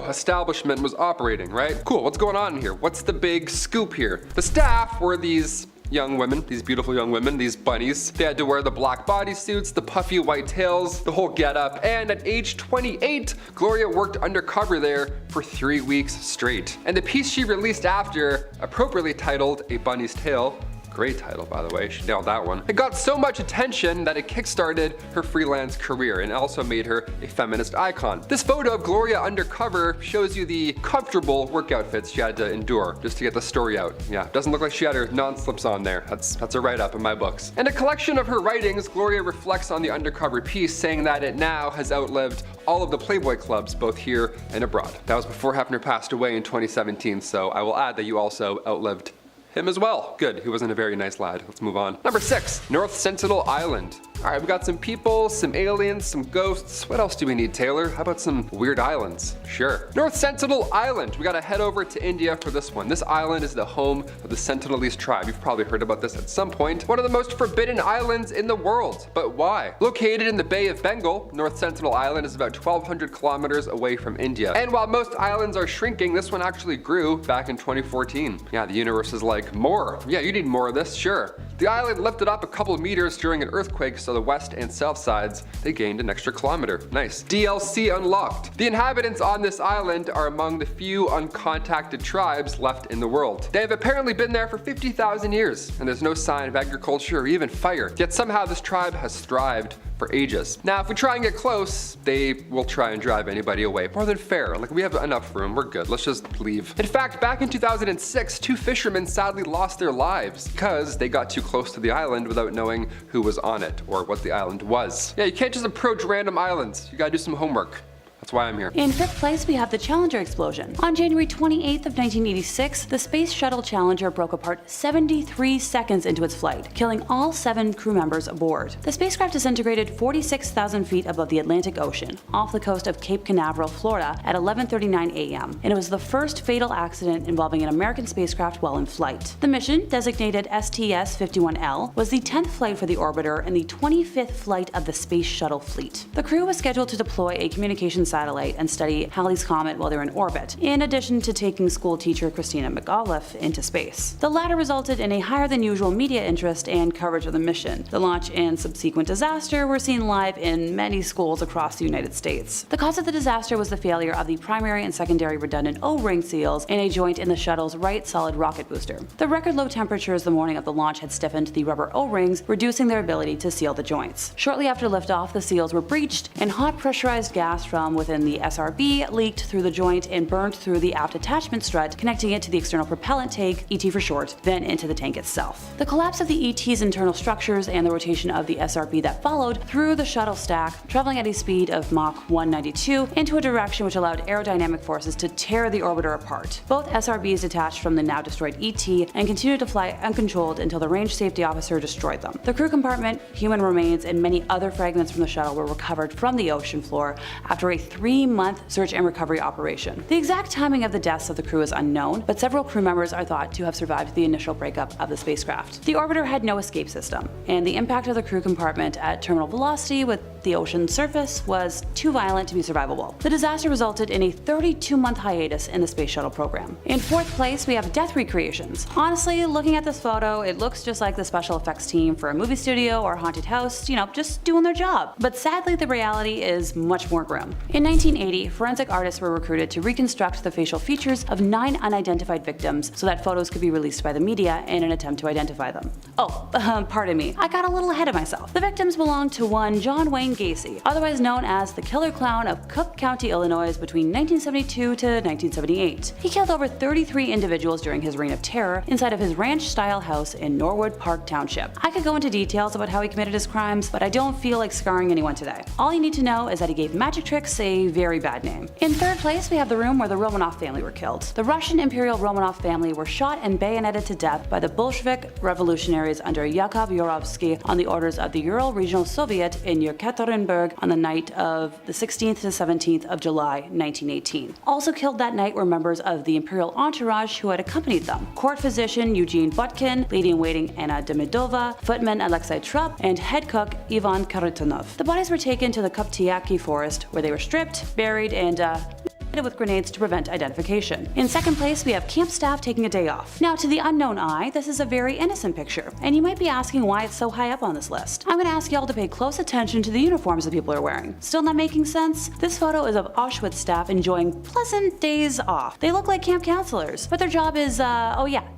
Speaker 5: establishment was operating, right? Cool, what's going on here? What's the big scoop here? The staff were these young women, these beautiful young women, these bunnies. They had to wear the black bodysuits, the puffy white tails, the whole getup, and at age 28, Gloria worked undercover there for 3 weeks straight. And the piece she released after, appropriately titled A Bunny's Tale, great title, by the way, she nailed that one. It got so much attention that it kickstarted her freelance career and also made her a feminist icon. This photo of Gloria undercover shows you the comfortable work outfits she had to endure just to get the story out. Yeah, doesn't look like she had her non-slips on there. That's a write-up in my books. In a collection of her writings, Gloria reflects on the undercover piece, saying that it now has outlived all of the Playboy clubs, both here and abroad. That was before Hefner passed away in 2017, so I will add that you also outlived him as well. Good, he wasn't a very nice lad. Let's move on. Number 6, North Sentinel Island. Alright, we got some people, some aliens, some ghosts. What else do we need, Taylor? How about some weird islands? Sure. North Sentinel Island. We gotta head over to India for this one. This island is the home of the Sentinelese tribe. You've probably heard about this at some point. One of the most forbidden islands in the world. But why? Located in the Bay of Bengal, North Sentinel Island is about 1,200 kilometers away from India. And while most islands are shrinking, this one actually grew back in 2014. Yeah, the universe is like, more. Yeah, you need more of this, sure. The island lifted up a couple meters during an earthquake, so the west and south sides, they gained an extra kilometer. Nice. DLC unlocked. The inhabitants on this island are among the few uncontacted tribes left in the world. They have apparently been there for 50,000 years, and there's no sign of agriculture or even fire. Yet somehow this tribe has thrived for ages. Now, if we try and get close, they will try and drive anybody away. More than fair. Like, we have enough room. We're good. Let's just leave. In fact, back in 2006, 2 fishermen sadly lost their lives because they got too close to the island without knowing who was on it or what the island was. Yeah, you can't just approach random islands. You gotta do some homework. That's why I'm here.
Speaker 6: In 5th place, we have the Challenger explosion. On January 28th of 1986, the Space Shuttle Challenger broke apart 73 seconds into its flight, killing all 7 crew members aboard. The spacecraft disintegrated 46,000 feet above the Atlantic Ocean, off the coast of Cape Canaveral, Florida, at 11:39 a.m., and it was the first fatal accident involving an American spacecraft while in flight. The mission, designated STS-51L, was the 10th flight for the orbiter and the 25th flight of the Space Shuttle fleet. The crew was scheduled to deploy a communications satellite and study Halley's Comet while they're in orbit, in addition to taking school teacher Christina McAuliffe into space. The latter resulted in a higher than usual media interest and coverage of the mission. The launch and subsequent disaster were seen live in many schools across the United States. The cause of the disaster was the failure of the primary and secondary redundant O-ring seals in a joint in the shuttle's right solid rocket booster. The record low temperatures the morning of the launch had stiffened the rubber O-rings, reducing their ability to seal the joints. Shortly after liftoff, the seals were breached, and hot pressurized gas from within the SRB leaked through the joint and burned through the aft attachment strut, connecting it to the external propellant tank, ET for short, then into the tank itself. The collapse of the ET's internal structures and the rotation of the SRB that followed threw the shuttle stack, traveling at a speed of Mach 192, into a direction which allowed aerodynamic forces to tear the orbiter apart. Both SRBs detached from the now destroyed ET and continued to fly uncontrolled until the range safety officer destroyed them. The crew compartment, human remains, and many other fragments from the shuttle were recovered from the ocean floor after a 3-month search and recovery operation. The exact timing of the deaths of the crew is unknown, but several crew members are thought to have survived the initial breakup of the spacecraft. The orbiter had no escape system, and the impact of the crew compartment at terminal velocity with the ocean surface was too violent to be survivable. The disaster resulted in a 32-month hiatus in the space shuttle program. In 4th place, we have death recreations. Honestly, looking at this photo, it looks just like the special effects team for a movie studio or haunted house, just doing their job. But sadly, the reality is much more grim. In 1980, forensic artists were recruited to reconstruct the facial features of 9 unidentified victims so that photos could be released by the media in an attempt to identify them. Oh, pardon me, I got a little ahead of myself. The victims belonged to one John Wayne Gacy, otherwise known as the Killer Clown of Cook County, Illinois between 1972 to 1978. He killed over 33 individuals during his reign of terror inside of his ranch-style house in Norwood Park Township. I could go into details about how he committed his crimes, but I don't feel like scarring anyone today. All you need to know is that he gave magic tricks a very bad name. In 3rd place, we have the room where the Romanov family were killed. The Russian Imperial Romanov family were shot and bayoneted to death by the Bolshevik revolutionaries under Yakov Yurovsky on the orders of the Ural Regional Soviet in Yekaterinburg on the night of the 16th to 17th of July, 1918. Also killed that night were members of the Imperial entourage who had accompanied them: court physician Eugene Butkin, lady-in-waiting Anna Demidova, footman Alexei Trupp, and head cook Ivan Kharitonov. The bodies were taken to the Koptyaki forest, where they were stripped, buried, and with grenades to prevent identification. In second place, we have camp staff taking a day off. Now, to the unknown eye, this is a very innocent picture, and you might be asking why it's so high up on this list. I'm gonna ask y'all to pay close attention to the uniforms that people are wearing. Still not making sense? This photo is of Auschwitz staff enjoying pleasant days off. They look like camp counselors, but their job is,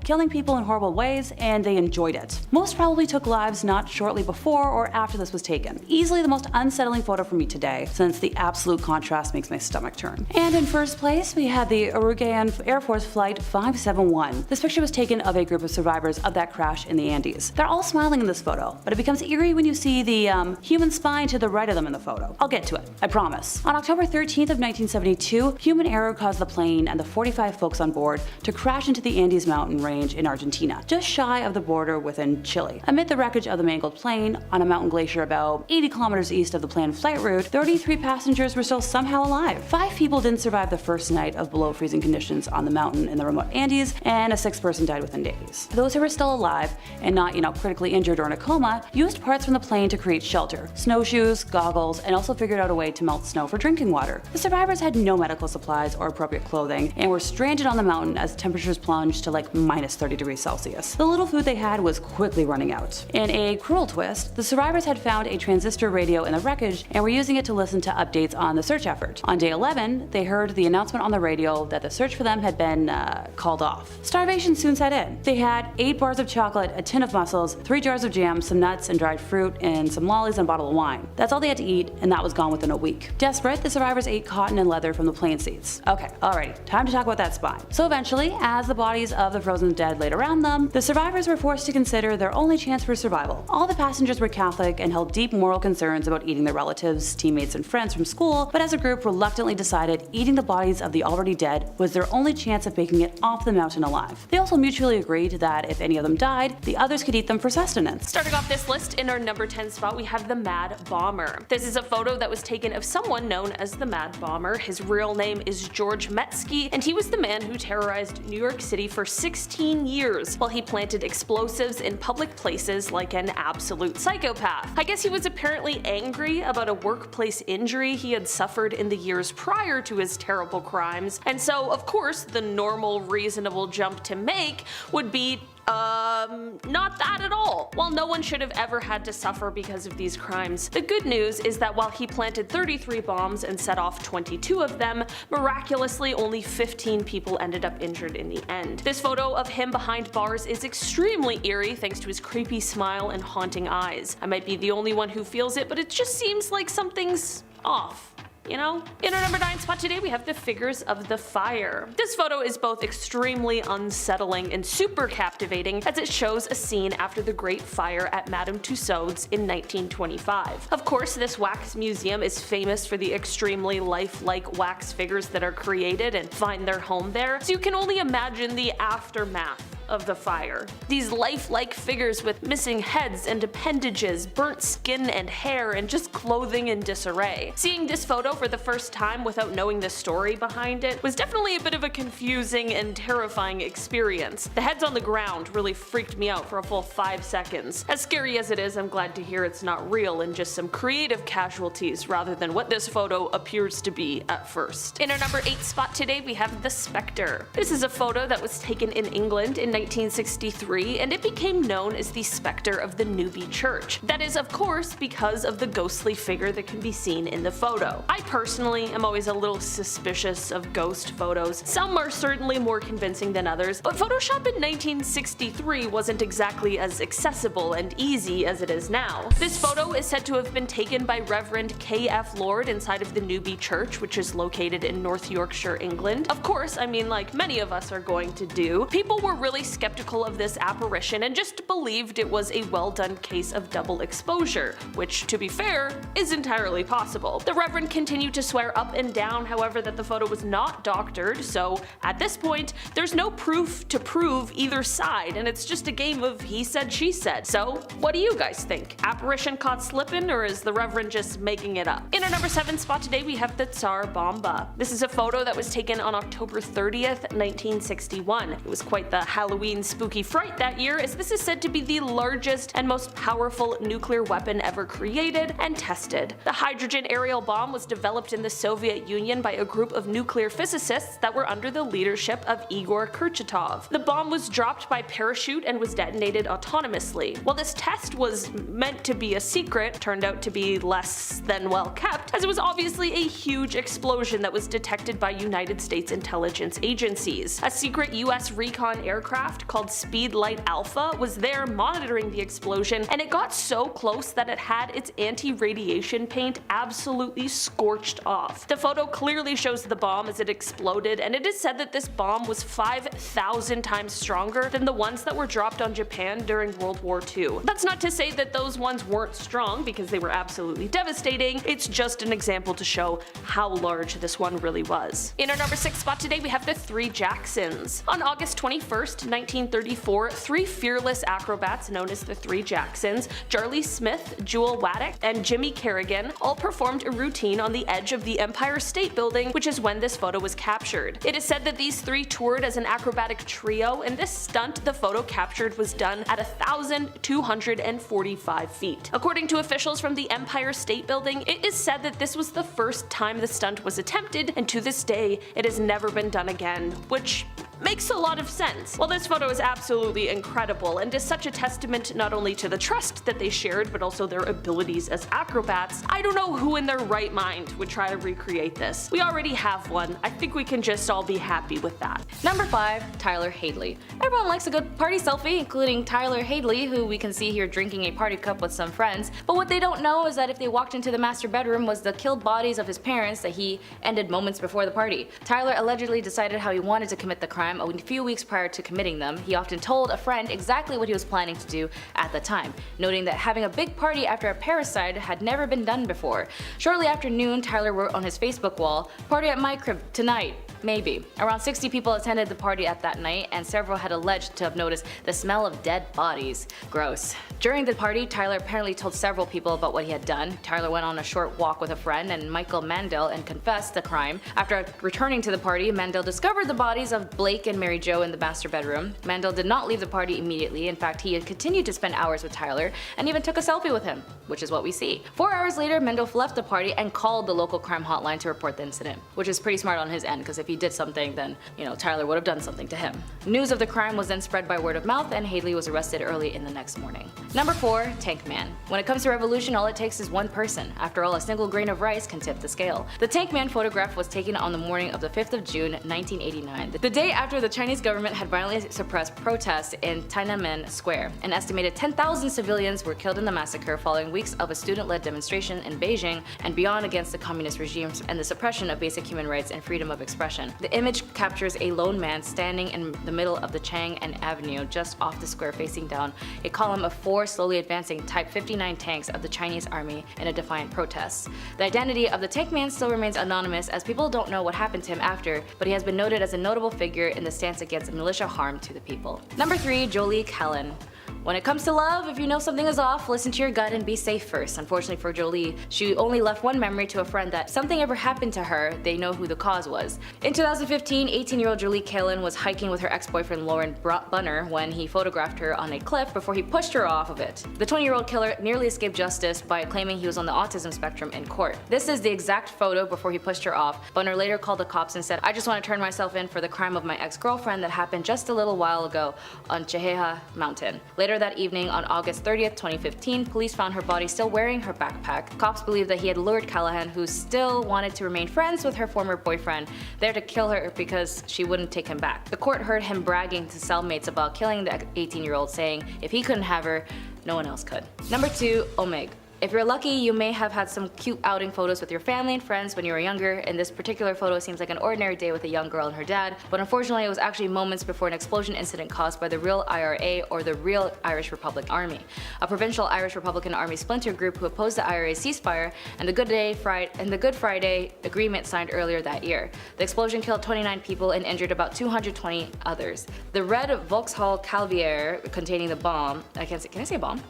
Speaker 6: killing people in horrible ways, and they enjoyed it. Most probably took lives not shortly before or after this was taken. Easily the most unsettling photo for me today, since the absolute contrast makes my stomach turn. And in first place, we had the Uruguayan Air Force Flight 571. This picture was taken of a group of survivors of that crash in the Andes. They're all smiling in this photo, but it becomes eerie when you see the human spine to the right of them in the photo. I'll get to it, I promise. On October 13th of 1972, human error caused the plane and the 45 folks on board to crash into the Andes mountain range in Argentina, just shy of the border within Chile. Amid the wreckage of the mangled plane, on a mountain glacier about 80 kilometers east of the planned flight route, 33 passengers were still somehow alive. 5 people didn't survive the first night of below freezing conditions on the mountain in the remote Andes, and a 6th person died within days. Those who were still alive, and not, critically injured or in a coma, used parts from the plane to create shelter, snowshoes, goggles, and also figured out a way to melt snow for drinking water. The survivors had no medical supplies or appropriate clothing, and were stranded on the mountain as temperatures plunged to like minus 30 degrees Celsius. The little food they had was quickly running out. In a cruel twist, the survivors had found a transistor radio in the wreckage and were using it to listen to updates on the search effort. On day 11, they heard the announcement on the radio that the search for them had been called off. Starvation soon set in. They had 8 bars of chocolate, a tin of mussels, 3 jars of jam, some nuts and dried fruit, and some lollies and a bottle of wine. That's all they had to eat, and that was gone within a week. Desperate, the survivors ate cotton and leather from the plane seats. Okay, alrighty, time to talk about that spine. So eventually, as the bodies of the frozen dead laid around them, the survivors were forced to consider their only chance for survival. All the passengers were Catholic and held deep moral concerns about eating their relatives, teammates, and friends from school, but as a group reluctantly decided eating the bodies of the already dead was their only chance of making it off the mountain alive. They also mutually agreed that if any of them died, the others could eat them for sustenance.
Speaker 2: Starting off this list, in our number 10 spot, we have the Mad Bomber. This is a photo that was taken of someone known as the Mad Bomber. His real name is George Metsky, and he was the man who terrorized New York City for 16 years while he planted explosives in public places like an absolute psychopath. I guess he was apparently angry about a workplace injury he had suffered in the years prior to his terrible crimes, and so of course the normal reasonable jump to make would be not that at all. While no one should have ever had to suffer because of these crimes, the good news is that while he planted 33 bombs and set off 22 of them, miraculously only 15 people ended up injured in the end. This photo of him behind bars is extremely eerie thanks to his creepy smile and haunting eyes. I might be the only one who feels it, but it just seems like something's off. In our number 9 spot today, we have the Figures of the Fire. This photo is both extremely unsettling and super captivating as it shows a scene after the Great Fire at Madame Tussauds in 1925. Of course, this wax museum is famous for the extremely lifelike wax figures that are created and find their home there, so you can only imagine the aftermath of the fire. These lifelike figures with missing heads and appendages, burnt skin and hair, and just clothing in disarray. Seeing this photo for the first time without knowing the story behind it was definitely a bit of a confusing and terrifying experience. The heads on the ground really freaked me out for a full 5 seconds. As scary as it is, I'm glad to hear it's not real and just some creative casualties rather than what this photo appears to be at first. In our number 8 spot today, we have the Spectre. This is a photo that was taken in England in 1963, and it became known as the Spectre of the Newbie Church. That is, of course, because of the ghostly figure that can be seen in the photo. I personally am always a little suspicious of ghost photos. Some are certainly more convincing than others, but Photoshop in 1963 wasn't exactly as accessible and easy as it is now. This photo is said to have been taken by Reverend K.F. Lord inside of the Newbie Church, which is located in North Yorkshire, England. Of course, I mean, like many of us are going to do, people were really skeptical of this apparition and just believed it was a well done case of double exposure, which, to be fair, is entirely possible. The Reverend continued to swear up and down, however, that the photo was not doctored, so at this point, there's no proof to prove either side, and it's just a game of he said, she said. So, what do you guys think? Apparition caught slipping, or is the Reverend just making it up? In our number 7 spot today, we have the Tsar Bomba. This is a photo that was taken on October 30th, 1961. It was quite the Halloween Halloween spooky fright that year, as this is said to be the largest and most powerful nuclear weapon ever created and tested. The hydrogen aerial bomb was developed in the Soviet Union by a group of nuclear physicists that were under the leadership of Igor Kurchatov. The bomb was dropped by parachute and was detonated autonomously. While this test was meant to be a secret, turned out to be less than well kept, as it was obviously a huge explosion that was detected by United States intelligence agencies. A secret US recon aircraft called Speedlight Alpha was there monitoring the explosion, and it got so close that it had its anti-radiation paint absolutely scorched off. The photo clearly shows the bomb as it exploded, and it is said that this bomb was 5,000 times stronger than the ones that were dropped on Japan during World War II. That's not to say that those ones weren't strong, because they were absolutely devastating. It's just an example to show how large this one really was. In our number 6 spot today, we have the Three Jacksons. On August 21st, 1934, three fearless acrobats known as the Three Jacksons, Charlie Smith, Jewel Waddick, and Jimmy Kerrigan, all performed a routine on the edge of the Empire State Building, which is when this photo was captured. It is said that these three toured as an acrobatic trio, and this stunt the photo captured was done at 1,245 feet. According to officials from the Empire State Building, it is said that this was the first time the stunt was attempted, and to this day, it has never been done again, which makes a lot of sense. While this photo is absolutely incredible and is such a testament not only to the trust that they shared but also their abilities as acrobats, I don't know who in their right mind would try to recreate this. We already have one. I think we can just all be happy with that.
Speaker 7: Number 5, Tyler Hadley. Everyone likes a good party selfie, including Tyler Hadley, who we can see here drinking a party cup with some friends, but what they don't know is that if they walked into the master bedroom was the killed bodies of his parents that he ended moments before the party. Tyler allegedly decided how he wanted to commit the crime a few weeks prior to committing them. He often told a friend exactly what he was planning to do at the time, noting that having a big party after a parricide had never been done before. Shortly after noon, Tyler wrote on his Facebook wall, "Party at my crib tonight. Maybe." Around 60 people attended the party at that night, and several had alleged to have noticed the smell of dead bodies. Gross. During the party, Tyler apparently told several people about what he had done. Tyler went on a short walk with a friend and Michael Mandel and confessed the crime. After returning to the party, Mandel discovered the bodies of Blake and Mary Jo in the master bedroom. Mandel did not leave the party immediately. In fact, he had continued to spend hours with Tyler and even took a selfie with him, which is what we see. 4 hours later, Mandel left the party and called the local crime hotline to report the incident, which is pretty smart on his end, because if he did something, then, Tyler would have done something to him. News of the crime was then spread by word of mouth, and Hadley was arrested early in the next morning. Number 4, Tank Man. When it comes to revolution, all it takes is one person. After all, a single grain of rice can tip the scale. The Tank Man photograph was taken on the morning of the 5th of June, 1989, the day after the Chinese government had violently suppressed protests in Tiananmen Square. An estimated 10,000 civilians were killed in the massacre following weeks of a student-led demonstration in Beijing and beyond against the communist regimes and the suppression of basic human rights and freedom of expression. The image captures a lone man standing in the middle of the Chang'an Avenue just off the square facing down a column of 4 slowly advancing Type 59 tanks of the Chinese army in a defiant protest. The identity of the Tank Man still remains anonymous, as people don't know what happened to him after, but he has been noted as a notable figure in the stance against militia harm to the people. Number 3, Jolie Callan. When it comes to love, if you know something is off, listen to your gut and be safe first. Unfortunately for Jolie, she only left one memory to a friend that if something ever happened to her, they know who the cause was. In 2015, 18-year-old Jolie Callan was hiking with her ex-boyfriend Lauren Bunner when he photographed her on a cliff before he pushed her off of it. The 20-year-old killer nearly escaped justice by claiming he was on the autism spectrum in court. This is the exact photo before he pushed her off. Bunner later called the cops and said, "I just want to turn myself in for the crime of my ex-girlfriend that happened just a little while ago on Cheheha Mountain." Later that evening, on August 30th, 2015, police found her body still wearing her backpack. Cops believe that he had lured Callahan, who still wanted to remain friends with her former boyfriend, there to kill her because she wouldn't take him back. The court heard him bragging to cellmates about killing the 18-year-old, saying if he couldn't have her, no one else could. Number 2, Omeg. If you're lucky, you may have had some cute outing photos with your family and friends when you were younger. In this particular photo, it seems like an ordinary day with a young girl and her dad, but unfortunately it was actually moments before an explosion incident caused by the real IRA, or the Real Irish Republican Army, a provincial Irish Republican Army splinter group who opposed the IRA ceasefire and the Good Friday Agreement signed earlier that year. The explosion killed 29 people and injured about 220 others. The red Vauxhall Calvier containing the bomb, can I say bomb?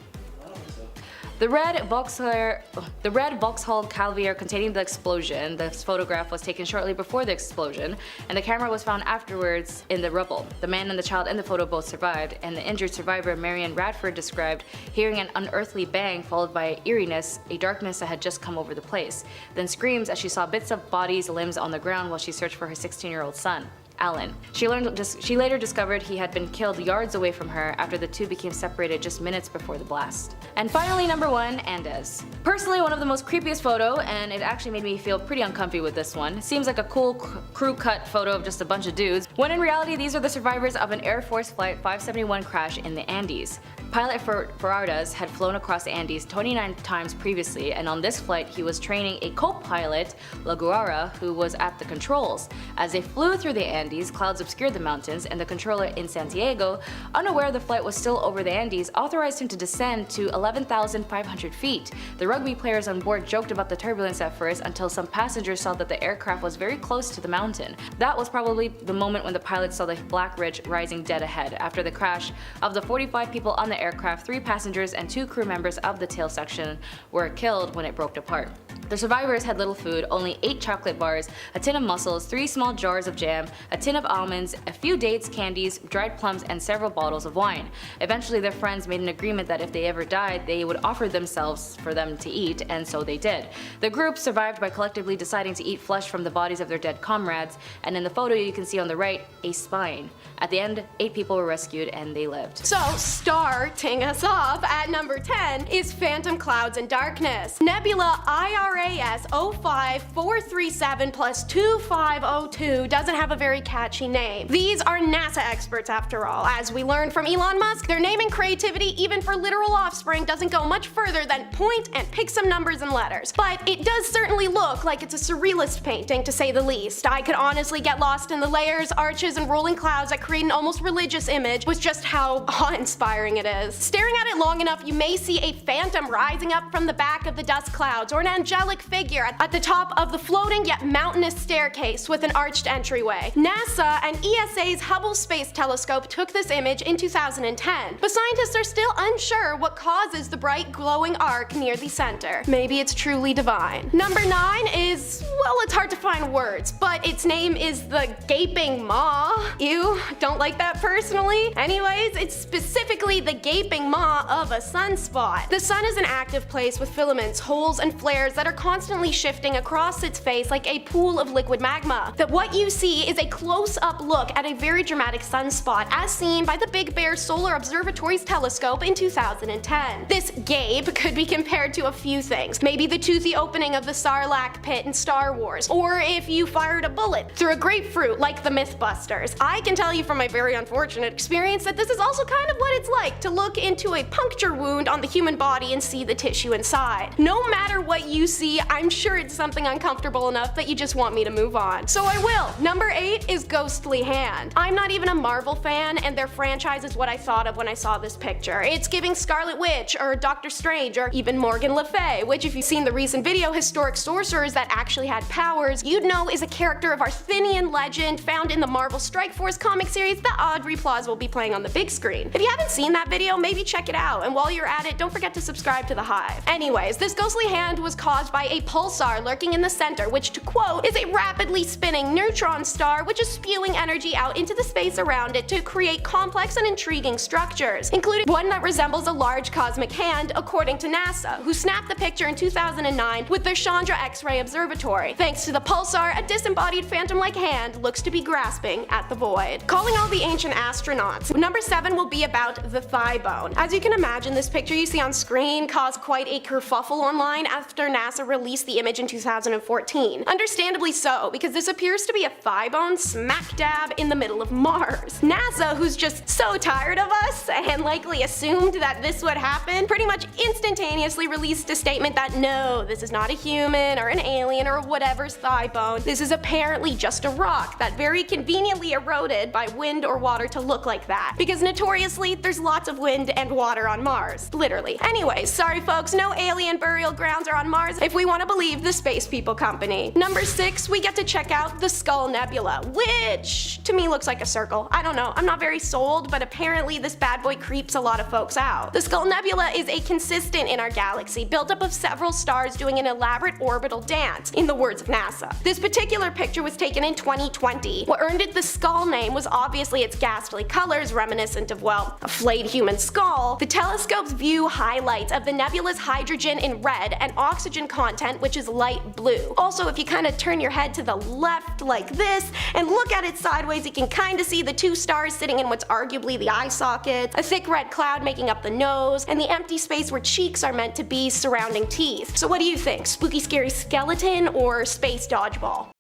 Speaker 7: The red Vauxhall Cavalier containing the explosion, this photograph was taken shortly before the explosion, and the camera was found afterwards in the rubble. The man and the child in the photo both survived, and the injured survivor Marion Radford described hearing an unearthly bang followed by eeriness, a darkness that had just come over the place, then screams as she saw bits of bodies, limbs on the ground while she searched for her 16-year-old son, Alan. She later discovered he had been killed yards away from her after the two became separated just minutes before the blast. And finally, number 1, Andes. Personally, one of the most creepiest photo, and it actually made me feel pretty uncomfy with this one. It seems like a cool crew cut photo of just a bunch of dudes, when in reality these are the survivors of an Air Force Flight 571 crash in the Andes. Pilot Ferradas had flown across the Andes 29 times previously, and on this flight he was training a co-pilot, La Guara, who was at the controls. As they flew through the Andes, clouds obscured the mountains, and the controller in Santiago, unaware the flight was still over the Andes, authorized him to descend to 11,500 feet. The rugby players on board joked about the turbulence at first until some passengers saw that the aircraft was very close to the mountain. That was probably the moment when the pilots saw the black ridge rising dead ahead. After the crash, of the 45 people on the aircraft, 3 passengers and 2 crew members of the tail section were killed when it broke apart. The survivors had little food, only 8 chocolate bars, a tin of mussels, 3 small jars of jam, a tin of almonds, a few dates, candies, dried plums, and several bottles of wine. Eventually their friends made an agreement that if they ever died, they would offer themselves for them to eat, and so they did. The group survived by collectively deciding to eat flesh from the bodies of their dead comrades, and in the photo you can see on the right, a spine. At the end, 8 people were rescued and they lived.
Speaker 3: So, starting us off at number 10 is Phantom Clouds and Darkness. Nebula IRAS 05437 plus 2502 doesn't have a very catchy name. These are NASA experts after all. As we learned from Elon Musk, their naming creativity, even for literal offspring, doesn't go much further than point and pick some numbers and letters. But it does certainly look like it's a surrealist painting, to say the least. I could honestly get lost in the layers, arches, and rolling clouds that create an almost religious image with just how awe-inspiring it is. Staring at it long enough, you may see a phantom rising up from the back of the dust clouds, or an angelic figure at the top of the floating yet mountainous staircase with an arched entryway. NASA and ESA's Hubble Space Telescope took this image in 2010, but scientists are still unsure what causes the bright glowing arc near the center. Maybe it's truly divine. Number 9 is, well, it's hard to find words, but its name is the Gaping Maw. Ew, don't like that personally. Anyways, it's specifically the gaping maw of a sunspot. The sun is an active place with filaments, holes, and flares that are constantly shifting across its face like a pool of liquid magma. That what you see is a close-up look at a very dramatic sunspot as seen by the Big Bear Solar Observatory's telescope in 2010. This gape could be compared to a few things. Maybe the toothy opening of the Sarlacc pit in Star Wars, or if you fired a bullet through a grapefruit like the Mythbusters. I can tell you from my very unfortunate experience that this is also kind of what it's like to look into a puncture wound on the human body and see the tissue inside. No matter what you see, I'm sure it's something uncomfortable enough that you just want me to move on. So I will. Number 8 is Ghostly Hand. I'm not even a Marvel fan, and their franchise is what I thought of when I saw this picture. It's giving Scarlet Witch, or Doctor Strange, or even Morgan Le Fay, which if you've seen the recent video Historic Sorcerers that actually had powers, you'd know is a character of Arthurian legend found in the Marvel Strike Force comic series that Aubrey Plaza will be playing on the big screen. If you haven't seen that video, maybe check it out, and while you're at it, don't forget to subscribe to The Hive. Anyways, this ghostly hand was caused by a pulsar lurking in the center, which, to quote, is a rapidly spinning neutron star which is spewing energy out into the space around it to create complex and intriguing structures, including one that resembles a large cosmic hand, according to NASA, who snapped the picture in 2009 with their Chandra X-ray Observatory. Thanks to the pulsar, a disembodied phantom-like hand looks to be grasping at the void. Calling all the ancient astronauts. Number 7 will be about the thigh bone. As you can imagine, this picture you see on screen caused quite a kerfuffle online after NASA released the image in 2014. Understandably so, because this appears to be a thigh bone smack dab in the middle of Mars. NASA, who's just so tired of us and likely assumed that this would happen, pretty much instantaneously released a statement that no, this is not a human or an alien or whatever's thigh bone. This is apparently just a rock that very conveniently eroded by wind or water to look like that. Because notoriously, there's lots of wind and water on Mars. Literally. Anyways, sorry folks, no alien burial grounds are on Mars if we want to believe the Space People Company. Number 6, we get to check out the Skull Nebula, which to me looks like a circle. I don't know, I'm not very sold, but apparently this bad boy creeps a lot of folks out. The Skull Nebula is a consistent in our galaxy, built up of several stars doing an elaborate orbital dance, in the words of NASA. This particular picture was taken in 2020. What earned it the skull name was obviously its ghastly colors, reminiscent of, well, a flayed human skull. The telescope's view highlights of the nebula's hydrogen in red and oxygen content, which is light blue. Also, if you kind of turn your head to the left like this and look at it sideways, you can kind of see the two stars sitting in what's arguably the eye socket, a thick red cloud making up the nose, and the empty space where cheeks are meant to be surrounding teeth. So what do you think? Spooky scary skeleton or space dodgeball?